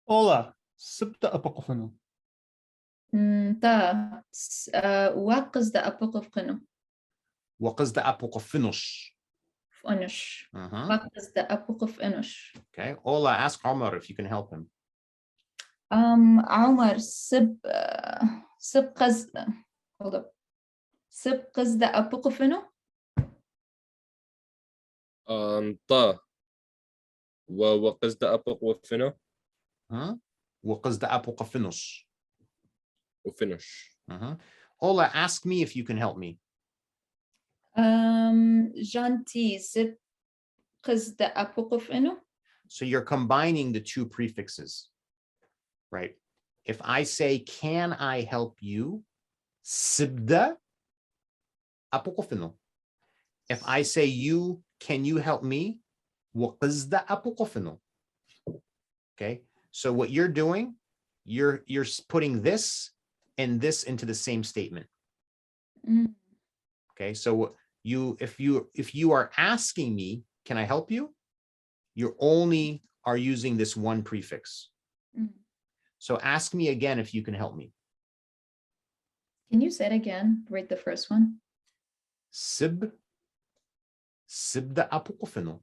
Ola سبت أبقفنه. تا وقصد أبقفنه. وقصد أبقفنوش. فنش. وقصد أبقفنوش. Okay. Ola, ask Omar if you can help him. عمر سب قصد سب قصد أبقفنه. طا وقصد أبق وفنو وقصد أبوق فنوش. وفنش. Ola, ask me if you can help me. جانتي سب قصد أبوقف إنه. So you're combining the two prefixes, right? If I say, can I help you? Sibda apokofino. If I say you, can you help me? Waqizda apokofino. Okay. So what you're doing, you're putting this and this into the same statement. Okay. So if you are asking me, can I help you? You only are using this one prefix. So ask me again if you can help me. Can you say it again? Read the first one. Sibda apokofino.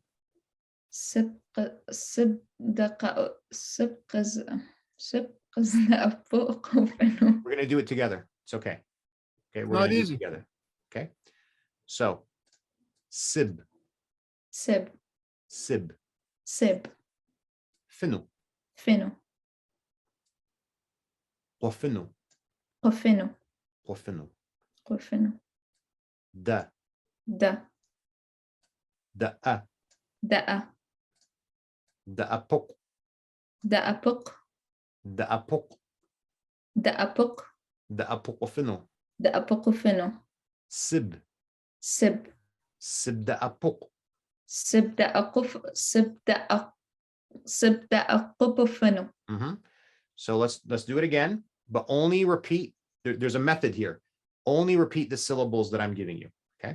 We're going to do it together. It's okay. Okay, we're Not going to do easy. it together. Okay. So sib. Sib. Sib. Sib. Finu. Finu. Qofinu. Qofinu. Qofinu. Qofinu. Da. Da. Da. Da. Da apok. Da apok. Da apok. Da apok. Da apokofino. Da apokofino. Sib. Sib. Sib da apok. Sib da akof. Sib da akopofino. So let's do it again, but only repeat. There's a method here. Only repeat the syllables that I'm giving you. Okay.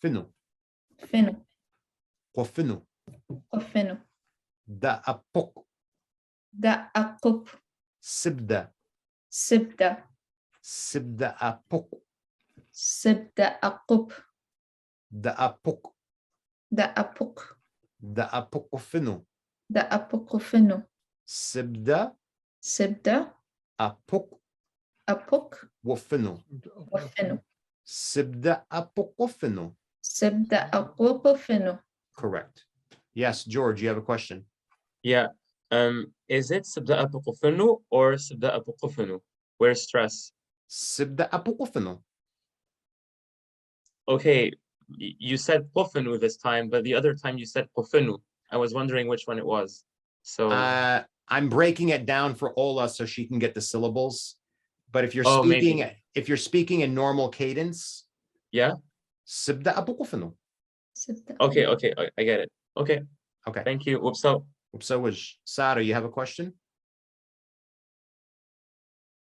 Finu. Finu. Qofinu. Qofinu. Da apok. Da akop. Sibda. Sibda. Sibda apok. Sibda akop. Da apok. Da apok. Da apokofinu. Da apokofinu. Sibda. Sibda. Apok. Apok. Wofinu. Wofinu. Sibda apokofinu. Sibda akopofinu. Correct. Yes, George, you have a question. Yeah. Is it sibda apokofinu or sibda apokofinu? Where's stress? Sibda apokofinu. Okay, you said qofinu this time, but the other time you said qofinu. I was wondering which one it was. So I'm breaking it down for Ola so she can get the syllables. But if you're speaking in normal cadence, yeah. Sibda apokofinu. Okay, I get it. Okay. Okay. Thank you. Upso. Upso, Sara, you have a question?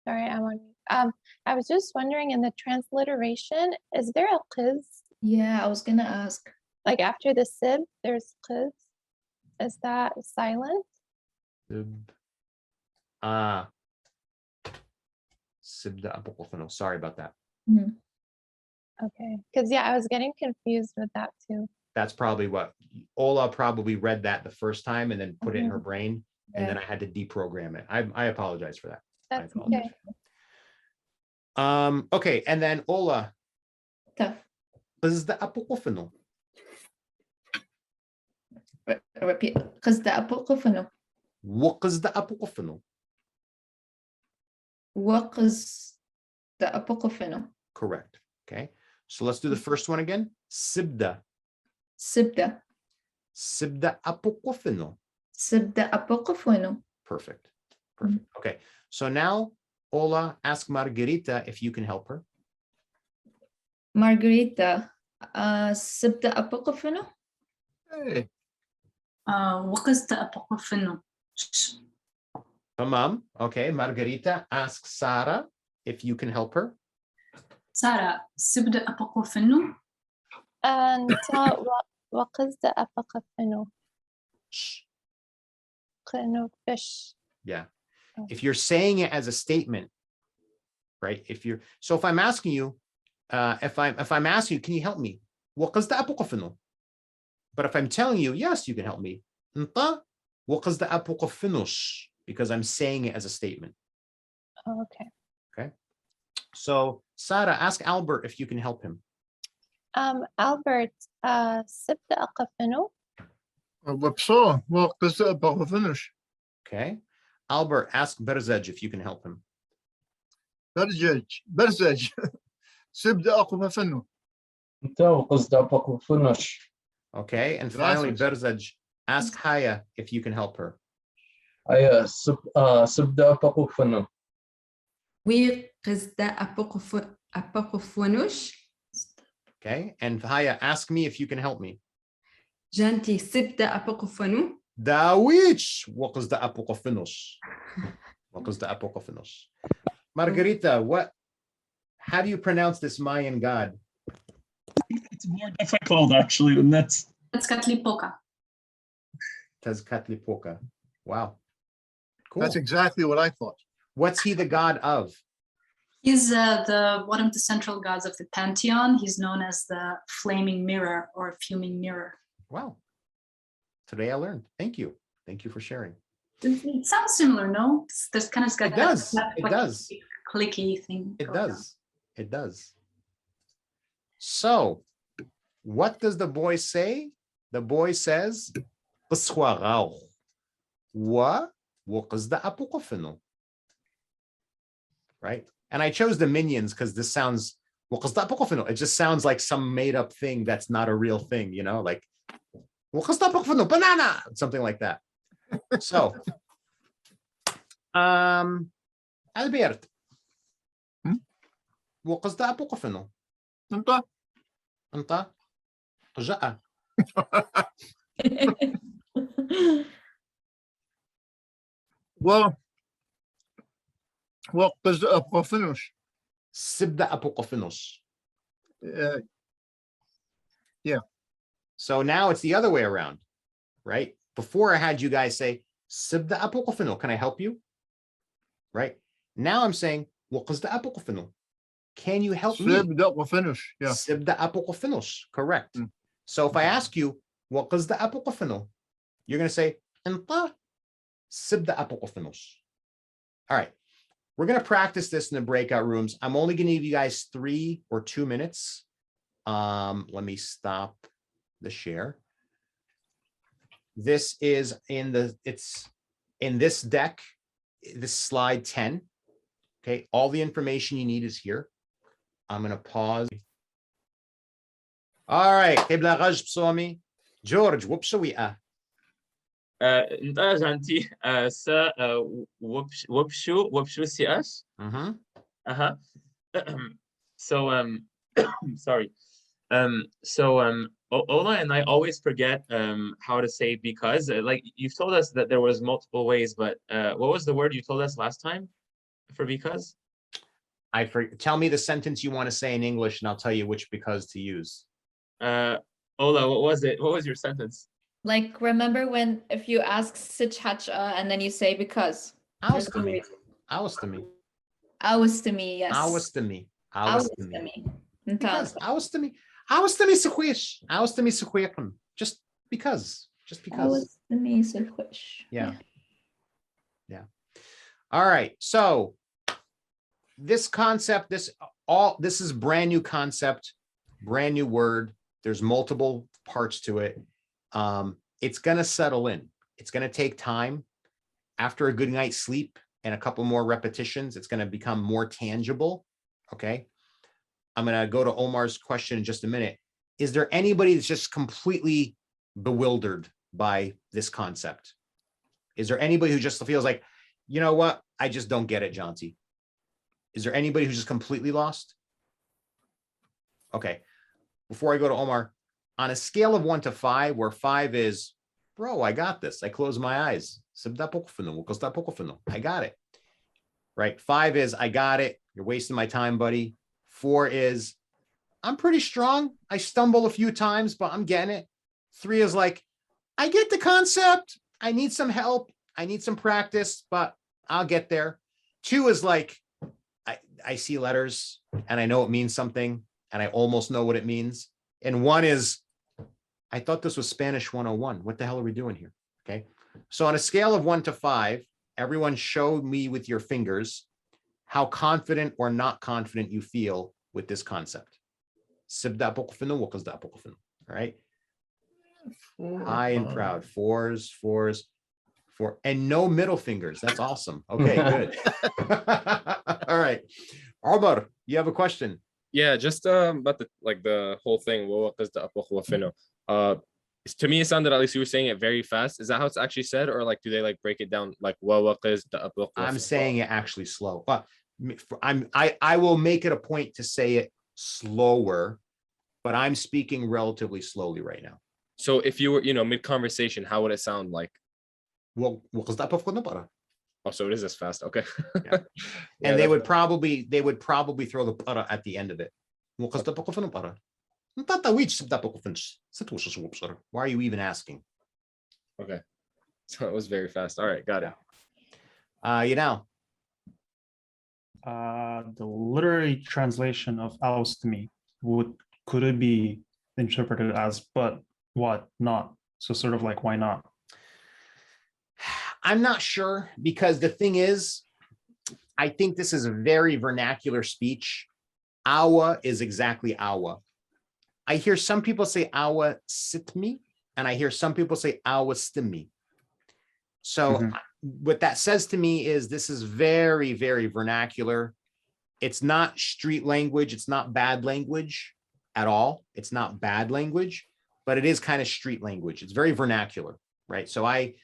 Sorry, I'm on mute. I was just wondering, in the transliteration, is there a qiz? Yeah, I was gonna ask. Like after the sib, there's qiz. Is that silent? Sibda apokofinu. Sorry about that. Okay, because yeah, I was getting confused with that too. That's probably what Ola probably read that the first time and then put it in her brain, and then I had to deprogram it. I apologize for that. That's okay. Okay, and then Ola. Qizda apokofinu. Repeat. Qizda apokofinu. Waqizda apokofinu. Waqizda apokofinu. Correct. Okay, so let's do the first one again. Sibda. Sibda. Sibda apokofinu. Sibda apokofinu. Perfect. Perfect. Okay, so now Ola, ask Margarita if you can help her. Margarita, sibda apokofinu. Hey. وقصد أبقفنه. Tamam. Okay, Margarita, ask Sara if you can help her. سارة سبدأ أبقفنه. وقصد أبقفنه. قنو fish. Yeah. If you're saying it as a statement, right? So if I'm asking you, if I'm asking you, can you help me? وقصد أبقفنه. But if I'm telling you, yes, you can help me. أنت وقصد أبقفنوش, because I'm saying it as a statement. Okay. Okay. So Sara, ask Albert if you can help him. Albert, سبدأ أقفنه. وبصو وقز أبغى finish. Okay. Albert, ask Berzej if you can help him. برزج سبدأ أقف فنه. أنت وقصد أبقى فنش. Okay. And finally, Gracias. Berzej, ask Haya if you can help her. أي سبدأ أبقى فنه. وقصد أبقفونوش. Okay. And Haya, ask me if you can help me. جانتي سبدأ أبقفونو. Dawich. What the apokofinos? What the apokofinos? Margarita, how do you pronounce this Mayan god? It's more difficult actually than that's. Tezcatlipoca. Tezcatlipoca. Wow. Cool. That's exactly what I thought. What's he the god of? He's one of the central gods of the pantheon. He's known as the flaming mirror or fuming mirror. Wow. Today I learned. Thank you. Thank you for sharing. It sounds similar, no? There's kind of got It does. It like does. clicky thing. It does. It does. So, what does the boy say? The boy says, right? And I chose the minions because this sounds, it just sounds like some made up thing that's not a real thing, you know, like banana, something like that. So, Albert, وقصد أبوقفنو. أنت جاء. وقز أبغى finish. سبدأ أبوقفنوس. Yeah. So now it's the other way around, right? Before I had you guys say, Sibda apokofino, can I help you? Right? Now I'm saying, Waqazda apokofino. Can you help me? Sibda finish. Yeah. Sibda apokofinos. Correct. So if I ask you, Waqazda apokofino, you're going to say, Anta Sibda apokofinos. All right. We're going to practice this in the breakout rooms. I'm only going to give you guys 3 or 2 minutes. Let me stop the share. This is it's in this deck, this slide 10. Okay, all the information you need is here. I'm going to pause. All right. George, whoopsawee. انت جانتي وبشو سياش. So sorry. Ola and I always forget how to say because. Like you've told us that there was multiple ways, but what was the word you told us last time for because? Tell me the sentence you want to say in English, and I'll tell you which because to use. Ola, what was it? What was your sentence? Like, remember when if you ask Sichacha and then you say because. Aus to me. Aus to me. Aus to me, yes. Aus to me. Aus to me. Aus to me. Aus to me sequish. Aus to me sequikum. Just because. Just because. Aus to me sequish. Yeah. Yeah. All right. So this concept, this is brand new concept, brand new word. There's multiple parts to it. It's going to settle in. It's going to take time. After a good night's sleep and a couple more repetitions, it's going to become more tangible. Okay. I'm going to go to Omar's question in just a minute. Is there anybody that's just completely bewildered by this concept? Is there anybody who just feels like, you know what? I just don't get it, Jonty. Is there anybody who's just completely lost? Okay. Before I go to Omar, on a scale of 1 to 5, where 5 is, bro, I got this. I close my eyes. I got it. Right. 5 is, I got it. You're wasting my time, buddy. 4 is, I'm pretty strong. I stumble a few times, but I'm getting it. 3 is like, I get the concept. I need some help. I need some practice, but I'll get there. 2 is like, I see letters and I know it means something and I almost know what it means. And 1 is, I thought this was Spanish 101. What the hell are we doing here? Okay. So on a scale of 1 to 5, everyone show me with your fingers how confident or not confident you feel with this concept. Sibda apokofino, wakazda apokofino. All right. High and proud. Fours, four, and no middle fingers. That's awesome. Okay, good. All right. Omar, you have a question? Yeah, just about the whole thing. To me, it sounded, at least you were saying it very fast. Is that how it's actually said, or like do they like break it down like I'm saying it actually slow. I will make it a point to say it slower, but I'm speaking relatively slowly right now. So if you were, mid conversation, how would it sound like? Well, oh, so it is as fast. Okay. Yeah. And they would probably throw the para at the end of it. Why are you even asking? Okay. So it was very fast. All right, got it. The literary translation of aus to me could it be interpreted as but what not? So sort of like why not? I'm not sure, because the thing is, I think this is a very vernacular speech. Awa is exactly awa. I hear some people say awa sitmi, and I hear some people say awa stimmi. So what that says to me is this is very, very vernacular. It's not street language. It's not bad language at all. It's not bad language, but it is kind of street language. It's very vernacular, right? So like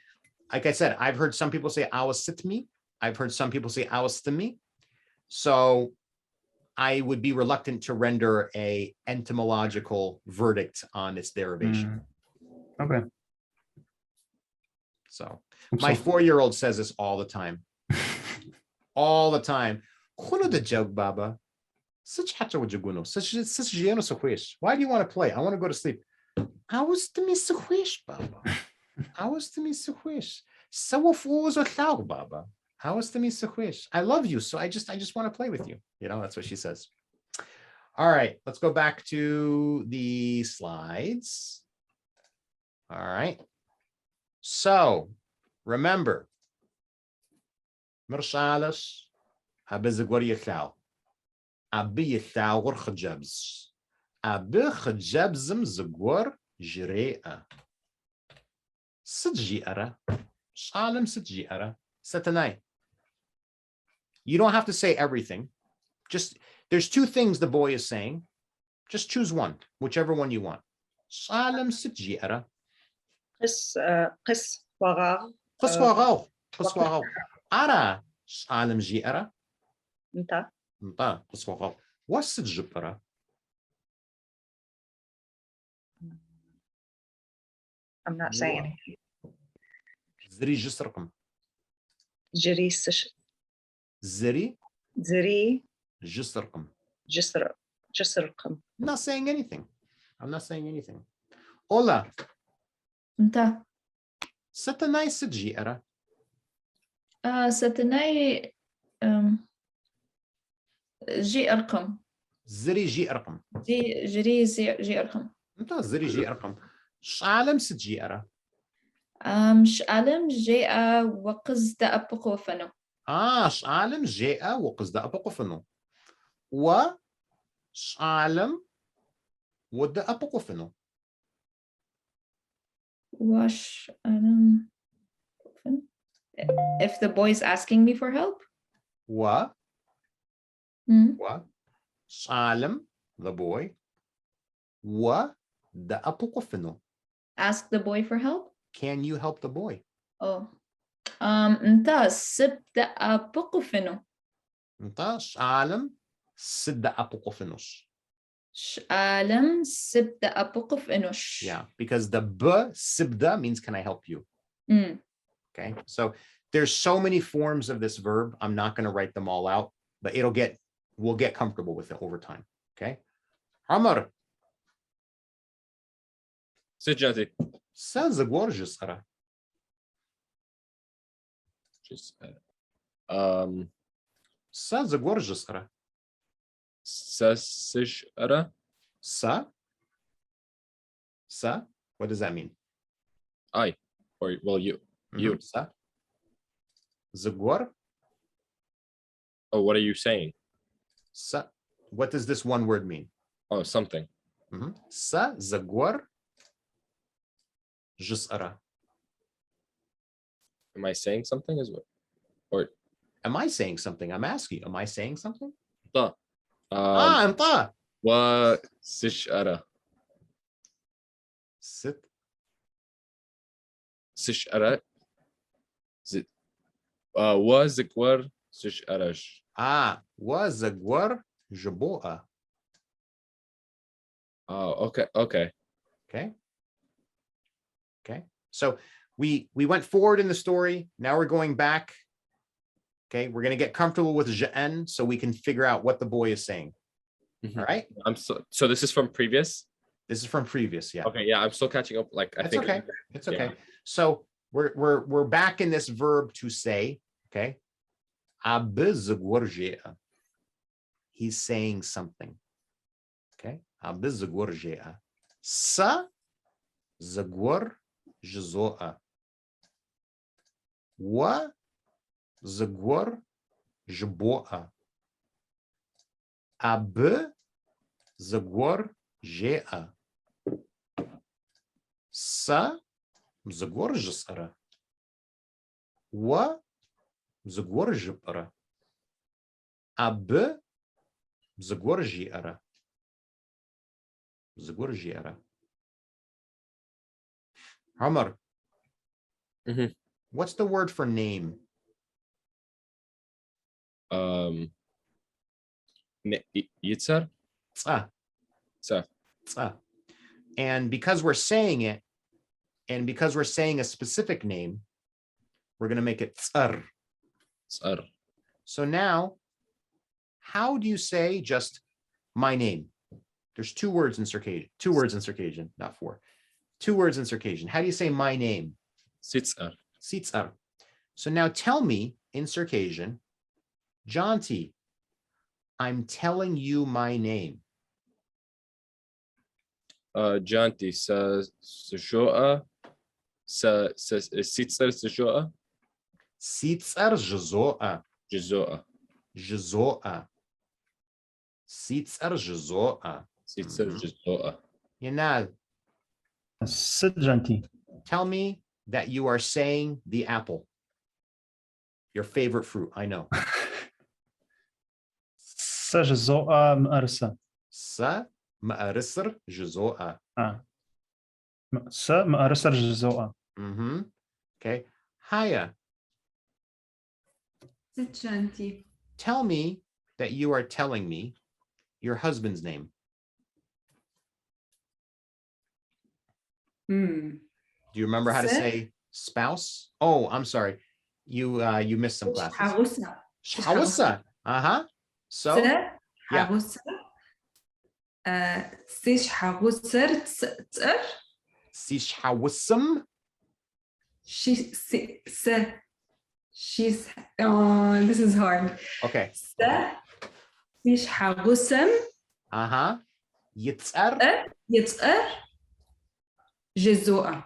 I said, I've heard some people say awasitmi. I've heard some people say awastimi. So I would be reluctant to render a etymological verdict on its derivation. Okay. So my 4-year-old says this all the time. All the time. Why do you want to play? I want to go to sleep. I was to me Baba. I was to me Baba. How was to me I love you, so I just want to play with you. That's what she says. All right, let's go back to the slides. All right. So remember, Marsalas, Habizagwariathal, Abiyathal or Khajabs, Abijabzim Zagwar Jirea. Sidjiara, Salam Sidjiara, Satanai. You don't have to say everything. Just there's two things the boy is saying. Just choose one, whichever one you want. Salam Sidjiara. قس وغاغ قص وغاو أرى عالم جيئرة انت قص وغاو وسط جبرة. I'm not saying anything. زري جسركم جري زري جسركم جسركم. I'm not saying anything. Hola. انت ستناي سجيئرة. ستناي جي أرقم زري جي أرقم. جري جي أرقم. انت زري جي أرقم. شعالم سجيئرة. شعالم جاء وقز دا أبقو فنو. شعالم جاء وقز دا أبقو فنو. شعالم ودا أبقو فنو. If the boy is asking me for help. Salam, the boy. Ask the boy for help. Can you help the boy? Oh. انت سبدا أبقفنو. انت شعالم سبدا أبقفنوش. شعالم سبدا أبقفنوش. Yeah, because the b sibda means can I help you? Okay, so there's so many forms of this verb. I'm not going to write them all out, but we'll get comfortable with it over time. Okay. Amar. Sejati. Sazagorjus ara. Sazagorjus ara. Sasish ara. Sa. What does that mean? I, or well, you. You. Sa. Zagwar. Oh, what are you saying? Sa. What does this one word mean? Oh, something. Sa zagwar jisara. Am I saying something as well? Or Am I saying something? I'm asking. Am I saying something? ta? I'm ta. Wa sishara. Sit. Sishara. Zit. Wa zikwar sisharash. Wa zagwar jaboa. Oh, okay. Okay. Okay. So we went forward in the story. Now we're going back. Okay. We're going to get comfortable with J'en so we can figure out what the boy is saying. All right. So this is from previous? This is from previous. Yeah. Okay. Yeah. I'm still catching up. Like, I think. Okay. It's okay. Yeah. So we're back in this verb to say. Okay. He's saying something. Okay. Sa zagwar jzoa. Wa zagwar jboa. Ab zagwar jea. Sa zagwar jisara. Wa zagwar jipara. Ab zagwar jiara. Zagwar jiara. Amar, what's the word for name? Yitzar? And because we're saying it, and because we're saying a specific name, we're going to make it tsar. So now, how do you say just my name? There's two words in Circassian, not four. 2 words in Circassian. How do you say my name? Sitzar. Sitzar. So now tell me in Circassian, Jonty, I'm telling you my name. Jonty, sa sjoa. Sa sitzar sjoa. Sitzar jzoa. Jzoa. Jzoa. Sitzar jzoa. Sitzar jzoa. Yanal. Sit, Janti. Tell me that you are saying the apple. Your favorite fruit, I know. Sa jzoa m'arsa. Sa ma'arisr jzoa. Sa m'arisar jzoa. Okay. Haya. Sit, Janti. Tell me that you are telling me your husband's name. Do you remember how to say spouse? Oh, I'm sorry. You missed some classes. Hausa. So yeah. Sish hawusser tsar. Sish hawusam. She's this is hard. Okay. Sish hawusam. Yitzar. Yitzar. Jezoa.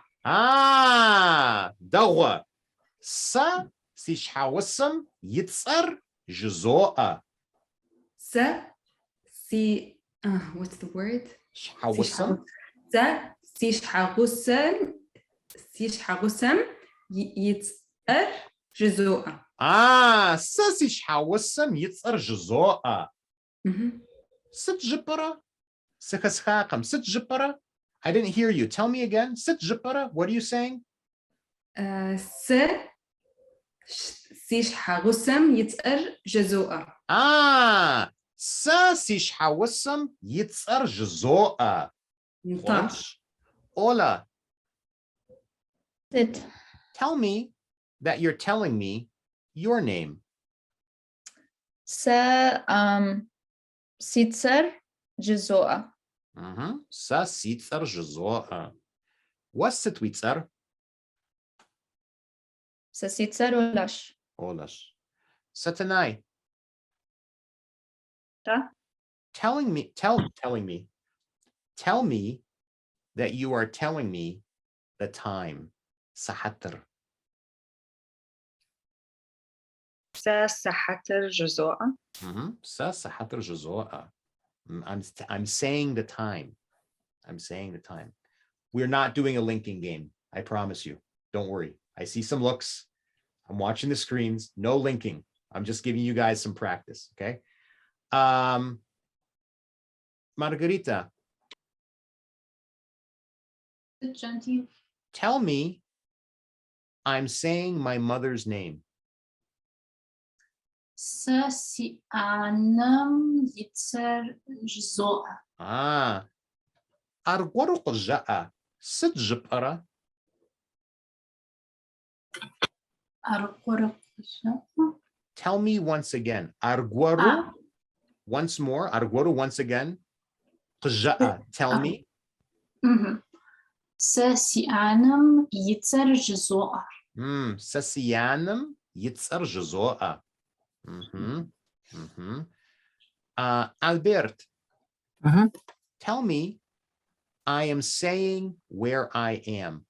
Dawa. Sa sish hawusam yitzar jezoa. What's the word? Hawusam. Sa sish hawusam yitzar jezoa. Sa sish hawusam yitzar jezoa. Sit jipara. Sikhashakam. Sit jipara. I didn't hear you. Tell me again. Sit jipara. What are you saying? Sish hawusam yitzar jezoa. Sa sish hawusam yitzar jezoa. Ola. Sit. Tell me that you're telling me your name. Sa sitzar jezoa. Sa sitzar jezoa. What's sitwitzar? Sa sitzar olash. Olash. Satanai. Tell me that you are telling me the time. Sahatr. Sa sahater jezoa. Sa sahatr jezoa. I'm saying the time. I'm saying the time. We're not doing a linking game. I promise you. Don't worry. I see some looks. I'm watching the screens. No linking. I'm just giving you guys some practice. Okay. Margarita, tell me I'm saying my mother's name. Argwaru qja'a sid jib'ara. Tell me once again. Argwaru, once more. Argwaru, once again. Qja'a, tell me. Sasianam yitzar jizo'a. Sasianam yitzar jizo'a. Albert, tell me I am saying where I am.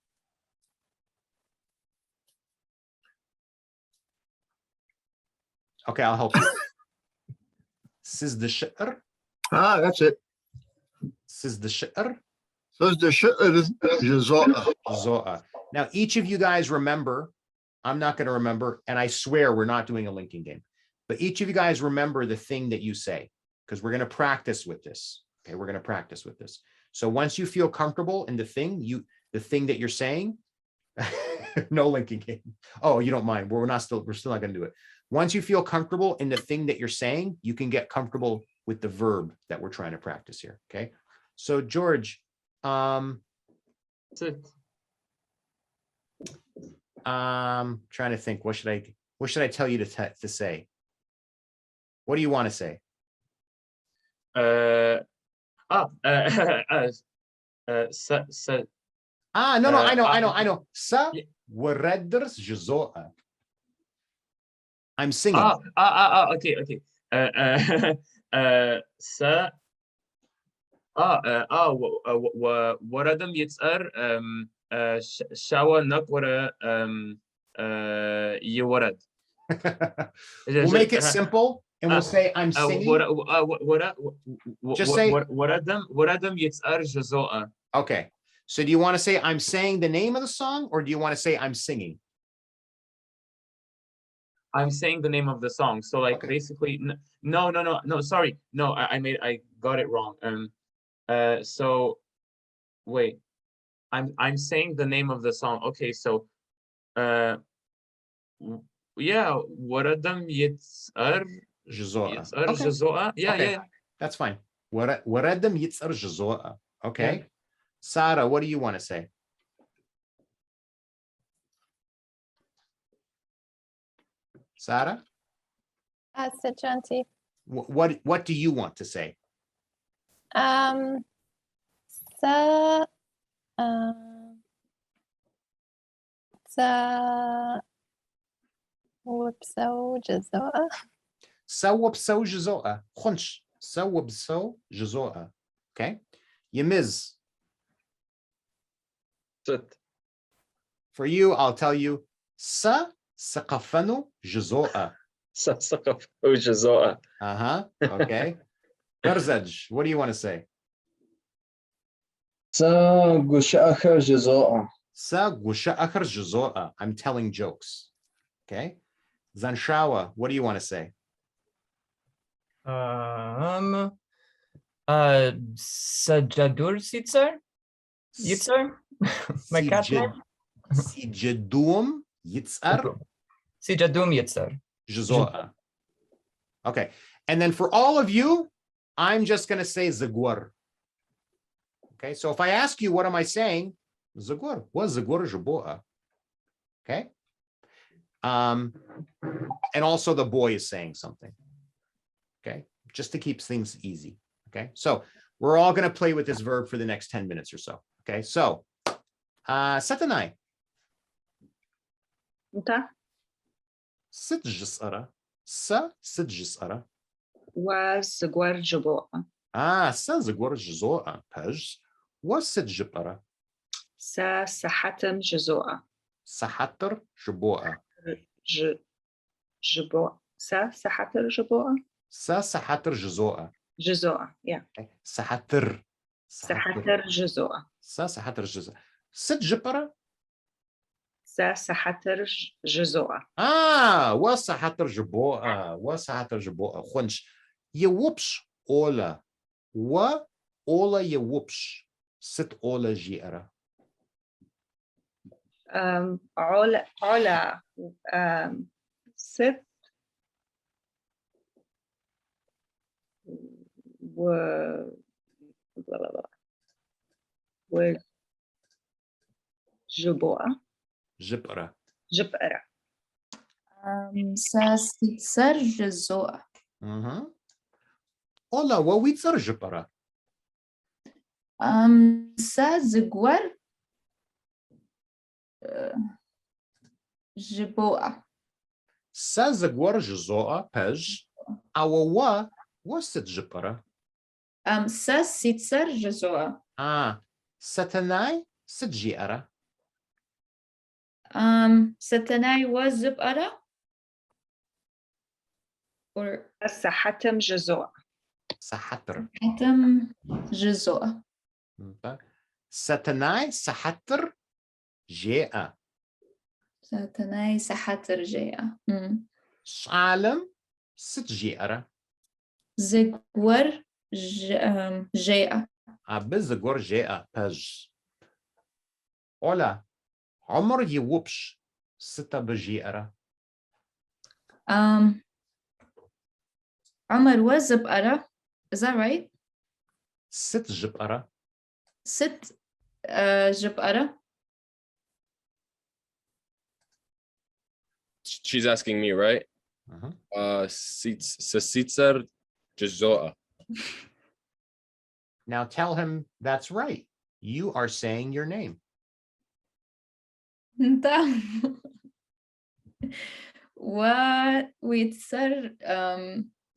Okay, I'll help you. Siz the shi'r. That's it. Siz the shi'r. Says the shi'r is jizo'a. Now, each of you guys remember, I'm not going to remember, and I swear we're not doing a linking game, but each of you guys remember the thing that you say, because we're going to practice with this. Okay, we're going to practice with this. So once you feel comfortable in the thing that you're saying, no linking game. Oh, you don't mind. We're still not going to do it. Once you feel comfortable in the thing that you're saying, you can get comfortable with the verb that we're trying to practice here. Okay. So George, trying to think, what should I tell you to say? What do you want to say? No, I know. Sa waredders jizo'a. I'm singing. Okay. Sa waradam yitzar shawa nakwara yiwarad. We'll make it simple and we'll say I'm singing. Just say waradam yitzar jizo'a. Okay. So do you want to say I'm saying the name of the song, or do you want to say I'm singing? I'm saying the name of the song. So like basically, no, sorry. No, I got it wrong. So wait, I'm saying the name of the song. Okay, so yeah, waradam yitzar jizo'a. Yeah. That's fine. Waradam yitzar jizo'a. Okay. Yeah. Sarah, what do you want to say? Sarah? Sachanti. What do you want to say? Sa wabso jizo'a. Sa wabso jizo'a. Khunsh. Sa wabso jizo'a. Okay. Yemiz. For you, I'll tell you. Sa saqafanu jizo'a. Sa saqafanu jizo'a. Okay. Barzaj, what do you want to say? Sa gusha'akhar jizo'a. Sa gusha'akhar jizo'a. I'm telling jokes. Okay. Zanshawa, what do you want to say? Sajadur Yitzar? My cat name? Sijadum Yitzar? Sijadum Yitzar. Jizo'a. Okay. And then for all of you, I'm just going to say Zagwar. Okay. So if I ask you, what am I saying? Zagwar. What Zagwar Jibo'a? Okay. And also the boy is saying something. Okay. Just to keep things easy. Okay. So we're all going to play with this verb for the next 10 minutes or so. Okay. So, Satanai. Sit jisara. Sa sit jisara. Was Zagwar Jibo'a. Sa Zagwar Jizo'a. Pej. Was sit jipara. Sa Sahatam Jizo'a. Sahatar Jibo'a. Jibo'a. Sa Sahatar Jibo'a. Sa Sahatar Jizo'a. جزوء. Yeah. سحتر سحتر جزوء. سحتر جزء ست جبرة سحتر جزوء. وسحتر جبوء وسحتر جبوء خنش يوبش أولا أولا يوبش ست أولا جيرة علا ست جبوء جبرة ساسيتسر جزوء. أولا وويتسر جبرة سازغور جبوء. سازغور جزوء بج أو وست جبرة ساسيتسر جزوء. ستناي ست جيرة ستناي وزبرة or سحتم جزوء. سحتر حتم جزوء. ستناي سحتر جيئة ستناي سحتر جيئة. عالم ست جيئة زغور جيئة. بزغور جيئة بج أولا عمر يوبش ستة بجيئة عمر وزبرة. Is that right? ست جبرة ست جبرة. She's asking me, right? Sasitser Jazoa. Now tell him that's right. You are saying your name. ويتسر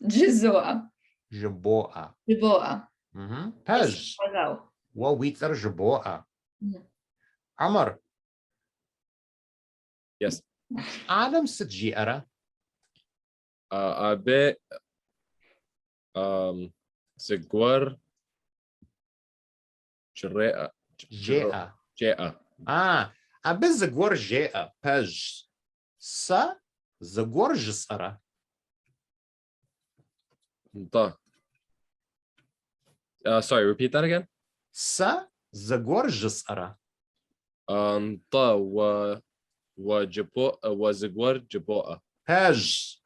جزوء. جبوء بج. وويتسر جبوء عمر. Yes. عالم ست جيئة أبي زغور جيئة أبي زغور جيئة بج زغور جسرة sorry, repeat that again. زغور جسرة وزغور جبوء بج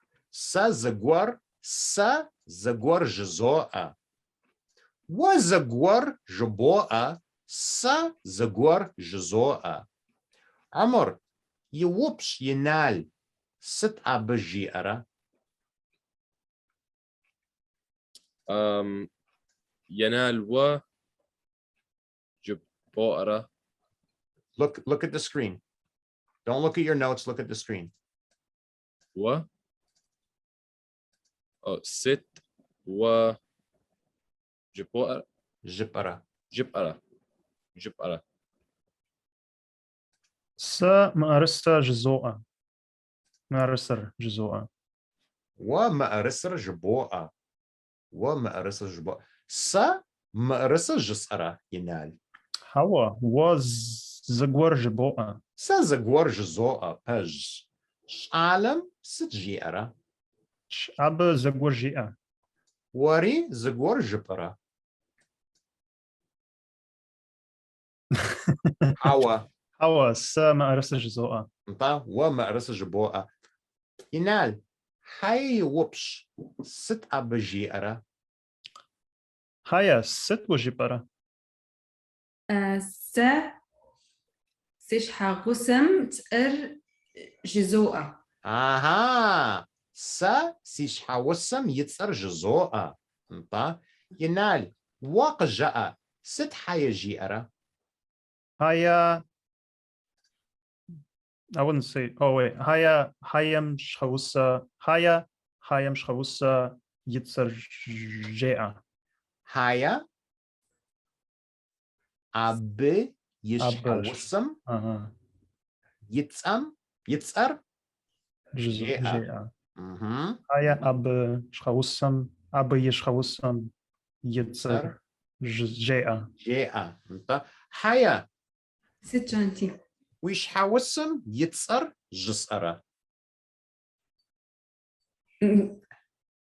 زغور جزوء وزغور جبوء زغور جزوء عمر يوبش ينال ست أبجيئة ينال و جبوء. Look at the screen. Don't look at your notes, look at the screen. و ست و جبوء جبرة مأرسة جزوء مأرسر جزوء ومأرسر جبوء مأرسة جسرة ينال هوا وزغور جبوء زغور جزوء بج عالم ست جيئة أب زغور جيئة وري زغور جبرة هوا مأرسة جزوء ومأرسة جبوء ينال هاي وبش ست أبجيئة هيا ست وجبرة سيش حغسم تر جزوء. سيش حوسم يتسر جزوء ينال وقجاء ست حيجيئة هيا I wouldn't say. Oh wait, hayam shchausa yitzer jea. Haya abe yishawusam yitzam yitzer jea. Haya abe shchausam abe yishchausam يتصر جاء. جاء. انت حيا ست جانتي. ويش حوسم يتصر جسأرة.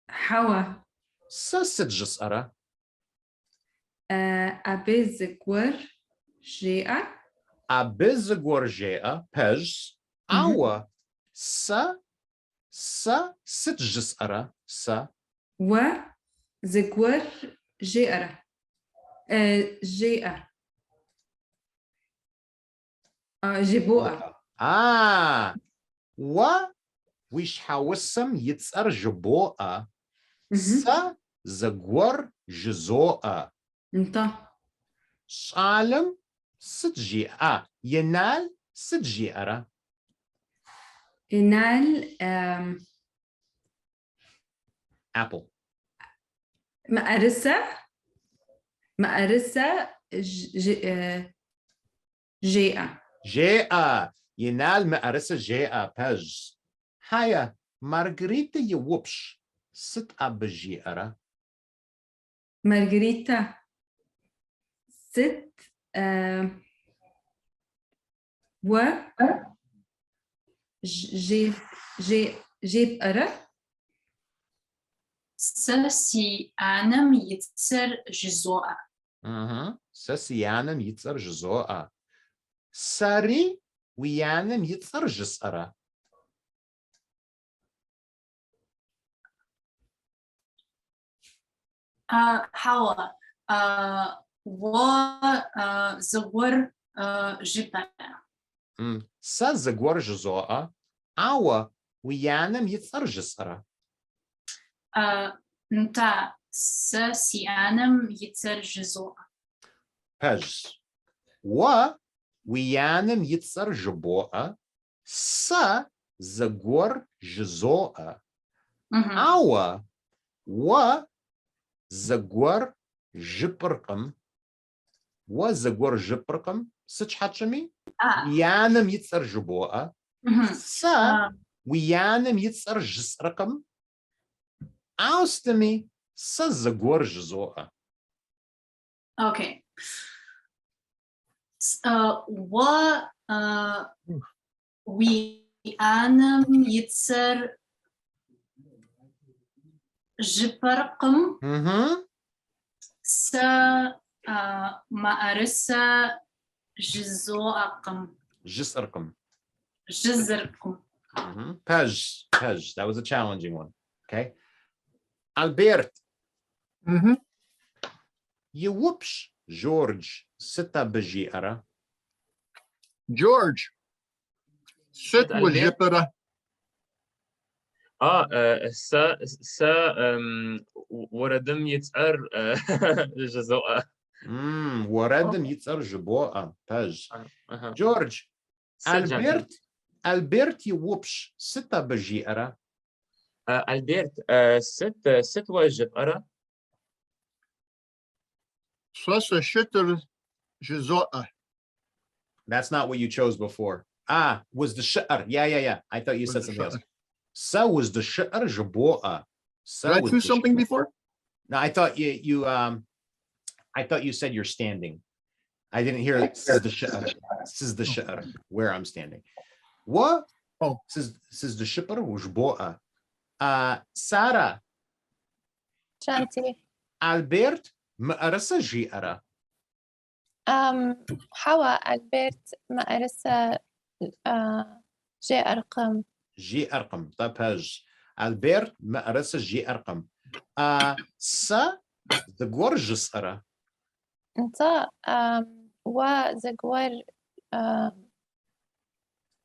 حوا. ست جسأرة. أبي زكور جاء. أبزغور جاء بج عوا ست جسأرة و زكور جاء. جاء. جبوء. ويش حوسم يتصر جبوء زغور جزوء. انت شالم ست جيئة ينال ست جيئة. ينال apple. مأرسة جاء. جاء ينال مأرسة جاء بج. هيا مارغريتا يوبش ست أب جيئة. مارغريتا ست و جيب أرى. سسي أنم يتصر جزوء. سسيانم يتصر جزوء. ساري ويانم يتصر جسأرة. حوا و زغور جبرة. زغور جزوء عوا ويانم يتصر جسأرة. نتا سسي أنم يتصر جزوء. بج ويانم يتصر جبوء زغور جزوء عوا زغور جبرقم وزغور جبرقم سچ حتشمي ويانم يتصر جبوء ويانم يتصر جسرقم عاوستمي زغور جزوء. اوكي. و ويانم يتصر جبرقم س مأرسة جزوءقم. جسرقم. جزرقم. Pej. That was a challenging one. Okay. Albert. يوبش جورج ستة بجي أرى. جورج ست وجبرة. وردم يتأر جزوء. وردم يتأر جبوء بج. جورج ألبرت يوبش ستة بجي أرى. ألبرت ست وجب أرى. شتر جزوء. That's not what you chose before. Was the shi'ar. Yeah. I thought you said something else. So was the shi'ar jabua. Did I choose something before? No, I thought you said you're standing. I didn't hear it. This is the shi'ar where I'm standing. What? Oh. This is the shi'ar jabua. Sarah. Shanti. Albert مأرسة جي أرى. حوا ألبرت مأرسة جي أرقم. جي أرقم. طيب هاج. ألبرت مأرسة جي أرقم. زغور جس أرى. انت وزغور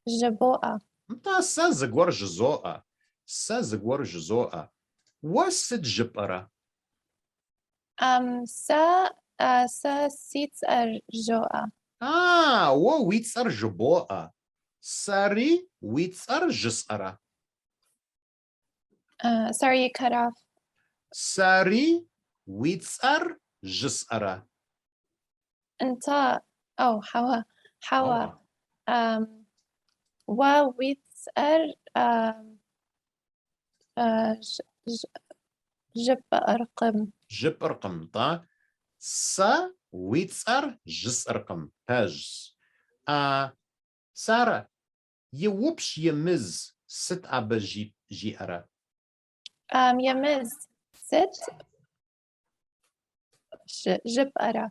جبوءة. انت زغور جزوءة. زغور جزوءة. وست جب أرى. سيتس أرجوءة. ويتس أرجبوءة. ساري ويتس أرجس أرى. Sorry, you cut off. ساري ويتس أرجس أرى. انت حوا ويتس جب أرقم. جب رقم طا سا ويتسر جس رقم هاج سارة يوبش يمز ست أبا جي أرى يمز ست جب أرى.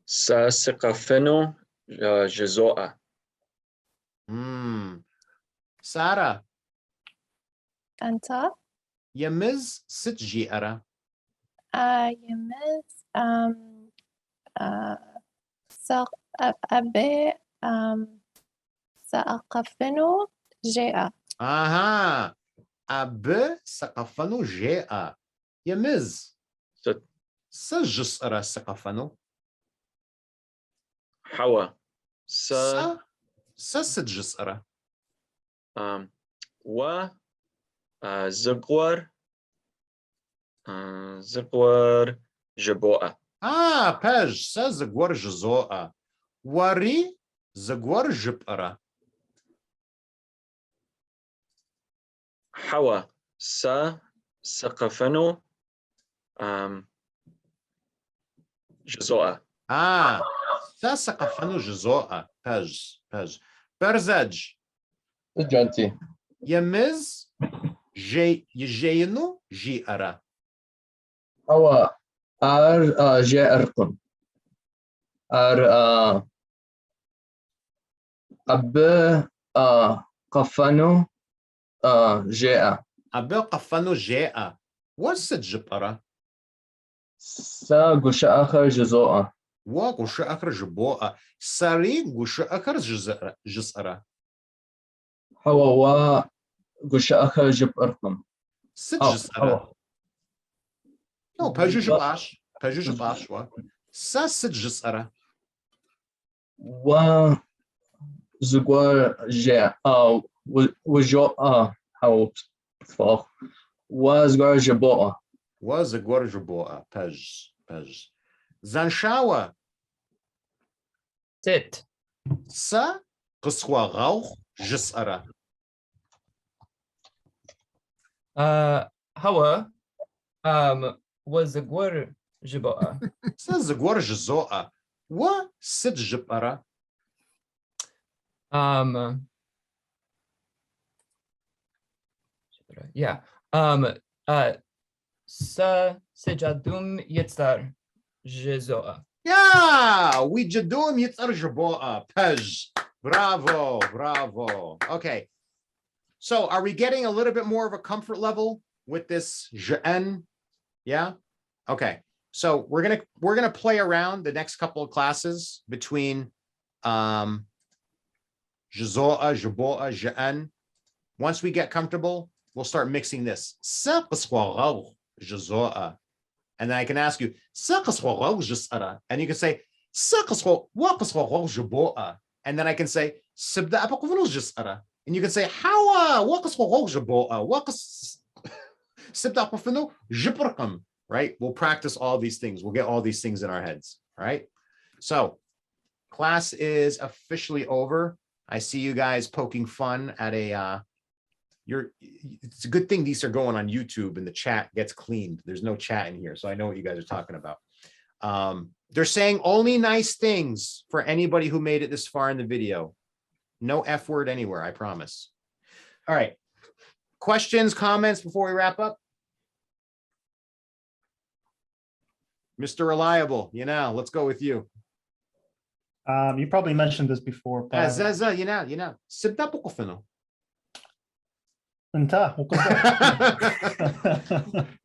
سقفنو جزوء. سارة أنت يمز ست جي أرى يمز أبي سأقفنو جاء. أها أب سقفنو جاء يمز سجس أرى سقفنو حوا سجس أرى و زقور زقور جبوء. باج زقور جزوء وري زقور جب أرى حوا سقفنو جزوء. سقفنو جزوء باج برزج جانتي يمز يجينو جي أرى حوا جاء رقم أب قفنو جاء. أب قفنو جاء وسد جب أرى قش آخر جزوء. وقش آخر جبوء ساري قش آخر جز أرى حوا قش آخر جب رقم ست جز أرى نو باجو جباش ست جز أرى و زقور جاء وجو حوا فوق وزقور جبوء وزقور جبوء باج زنشاوة ست قصوى غوخ جس أرى هوا وزقور جبوء. زقور جزوء وست جب أرى yeah سجدوم يتسر جزوء. we جدوم يتسر جبوء باج bravo okay, so are we getting a little bit more of a comfort level with this je'en? Yeah, okay, so we're gonna play around the next couple of classes between جزوء جبوء je'en. Once we get comfortable, we'll start mixing this. And then I can ask you, and you can say, and then I can say, and you can say, right? We'll practice all these things. We'll get all these things in our heads. All right. So class is officially over. I see you guys poking fun at it's a good thing these are going on YouTube and the chat gets cleaned. There's no chat in here, so I know what you guys are talking about. They're saying only nice things for anybody who made it this far in the video. No F word anywhere, I promise. All right. Questions, comments before we wrap up? Mr. Reliable, let's go with you. You probably mentioned this before, but انت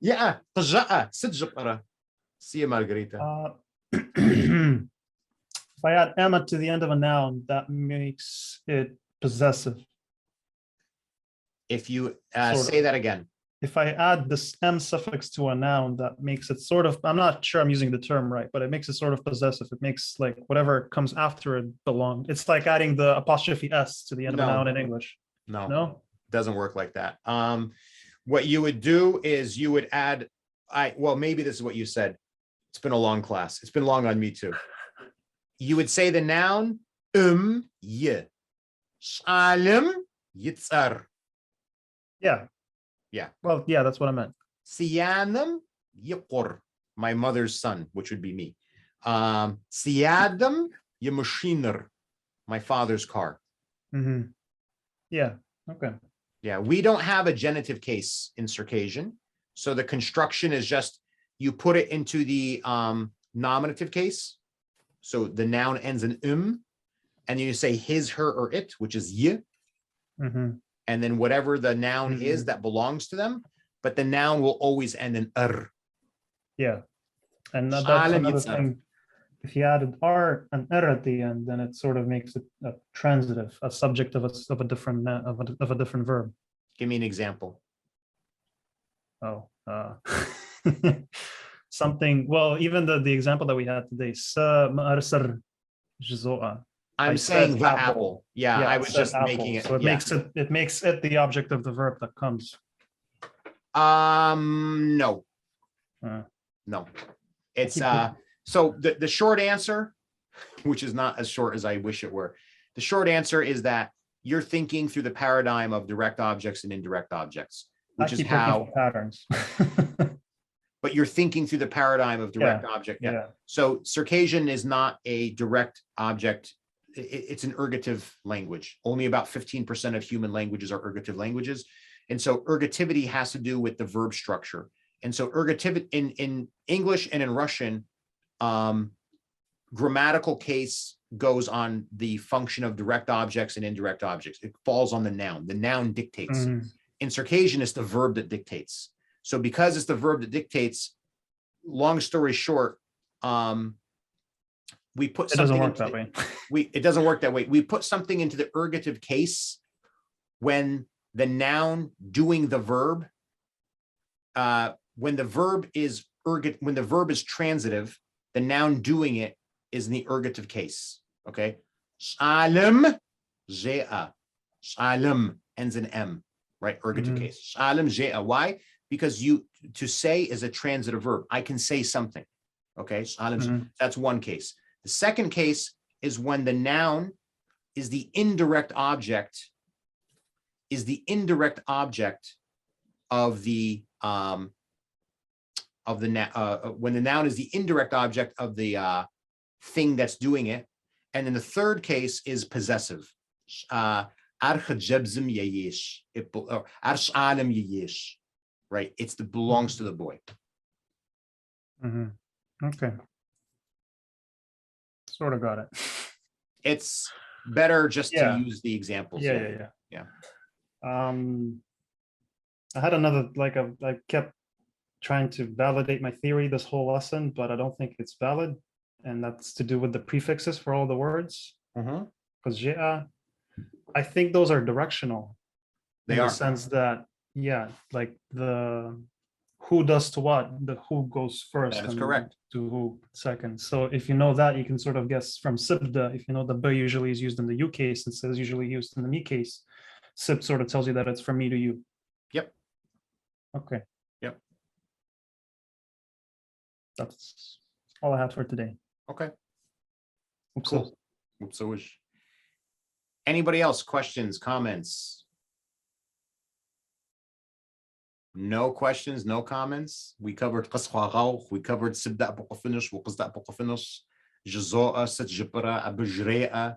yeah, see you, Margarita. If I add "emma" to the end of a noun, that makes it possessive. If you say that again. If I add this "m" suffix to a noun, that makes it sort of, I'm not sure I'm using the term right, but it makes it sort of possessive. It makes like whatever comes after it belong. It's like adding the apostrophe S to the end of a noun in English. No? Doesn't work like that. What you would do is you would add, well, maybe this is what you said. It's been a long class. It's been long on me too. You would say the noun, ye. Shalim yitzar. Yeah. Yeah. Well, yeah, that's what I meant. Siyanam yiqur, my mother's son, which would be me. Siyadam yamashiner, my father's car. Yeah. Okay. Yeah, we don't have a genitive case in Circassian. So the construction is just, you put it into the nominative case. So the noun ends in and you say his, her, or it, which is y. And then whatever the noun is that belongs to them, but the noun will always end in Yeah. And that's another thing. If you added r and at the end, then it sort of makes it a transitive, a subject of a different verb. Give me an example. Oh, something. Well, even the example that we had today. I'm saying the apple. Yeah, I was just making it. So it makes it the object of the verb that comes. No. No. It's so the short answer, which is not as short as I wish it were. The short answer is that you're thinking through the paradigm of direct objects and indirect objects, which is how patterns. But you're thinking through the paradigm of direct object. Yeah. So Circassian is not a direct object. It's an ergative language. Only about 15% of human languages are ergative languages. And so ergativity has to do with the verb structure. And so ergativity in English and in Russian, grammatical case goes on the function of direct objects and indirect objects. It falls on the noun. The noun dictates. In Circassian, it's the verb that dictates. So because it's the verb that dictates, long story short, we put something. It doesn't work that way. It doesn't work that way. We put something into the ergative case when the noun doing the verb, when the verb is transitive, the noun doing it is in the ergative case. Okay. Salim je'a. Salim ends in M, right? Ergative case. Salim je'a. Why? Because to say is a transitive verb. I can say something. Okay. Salim, that's one case. The second case is when the noun is the indirect object, of the when the noun is the indirect object of the thing that's doing it. And then the third case is possessive. Right? It's the belongs to the boy. Okay. Sort of got it. It's better just to use the examples. Yeah. I had another, I kept trying to validate my theory this whole lesson, but I don't think it's valid. And that's to do with the prefixes for all the words. Because I think those are directional. They are. In the sense that, like the who does to what, the who goes first. That is correct. To who second. So if you know that, you can sort of guess from sibda. If you know the b usually is used in the you case instead is usually used in the me case, sib sort of tells you that it's from me to you. Yep. Okay. Yep. That's all I had for today. Okay. Cool. So anybody else? Questions, comments? No questions, no comments. We covered qasqaghaw, we covered sibda buqafinish, waqazda buqafinish, jazo'a, satjibra, abujre'a.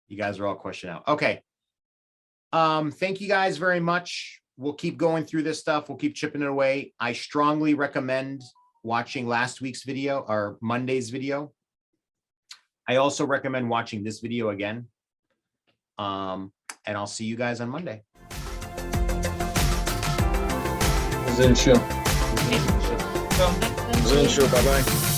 You guys are all questioned out. Okay. Thank you guys very much. We'll keep going through this stuff. We'll keep chipping it away. I strongly recommend watching last week's video or Monday's video. I also recommend watching this video again. And I'll see you guys on Monday. Bye-bye.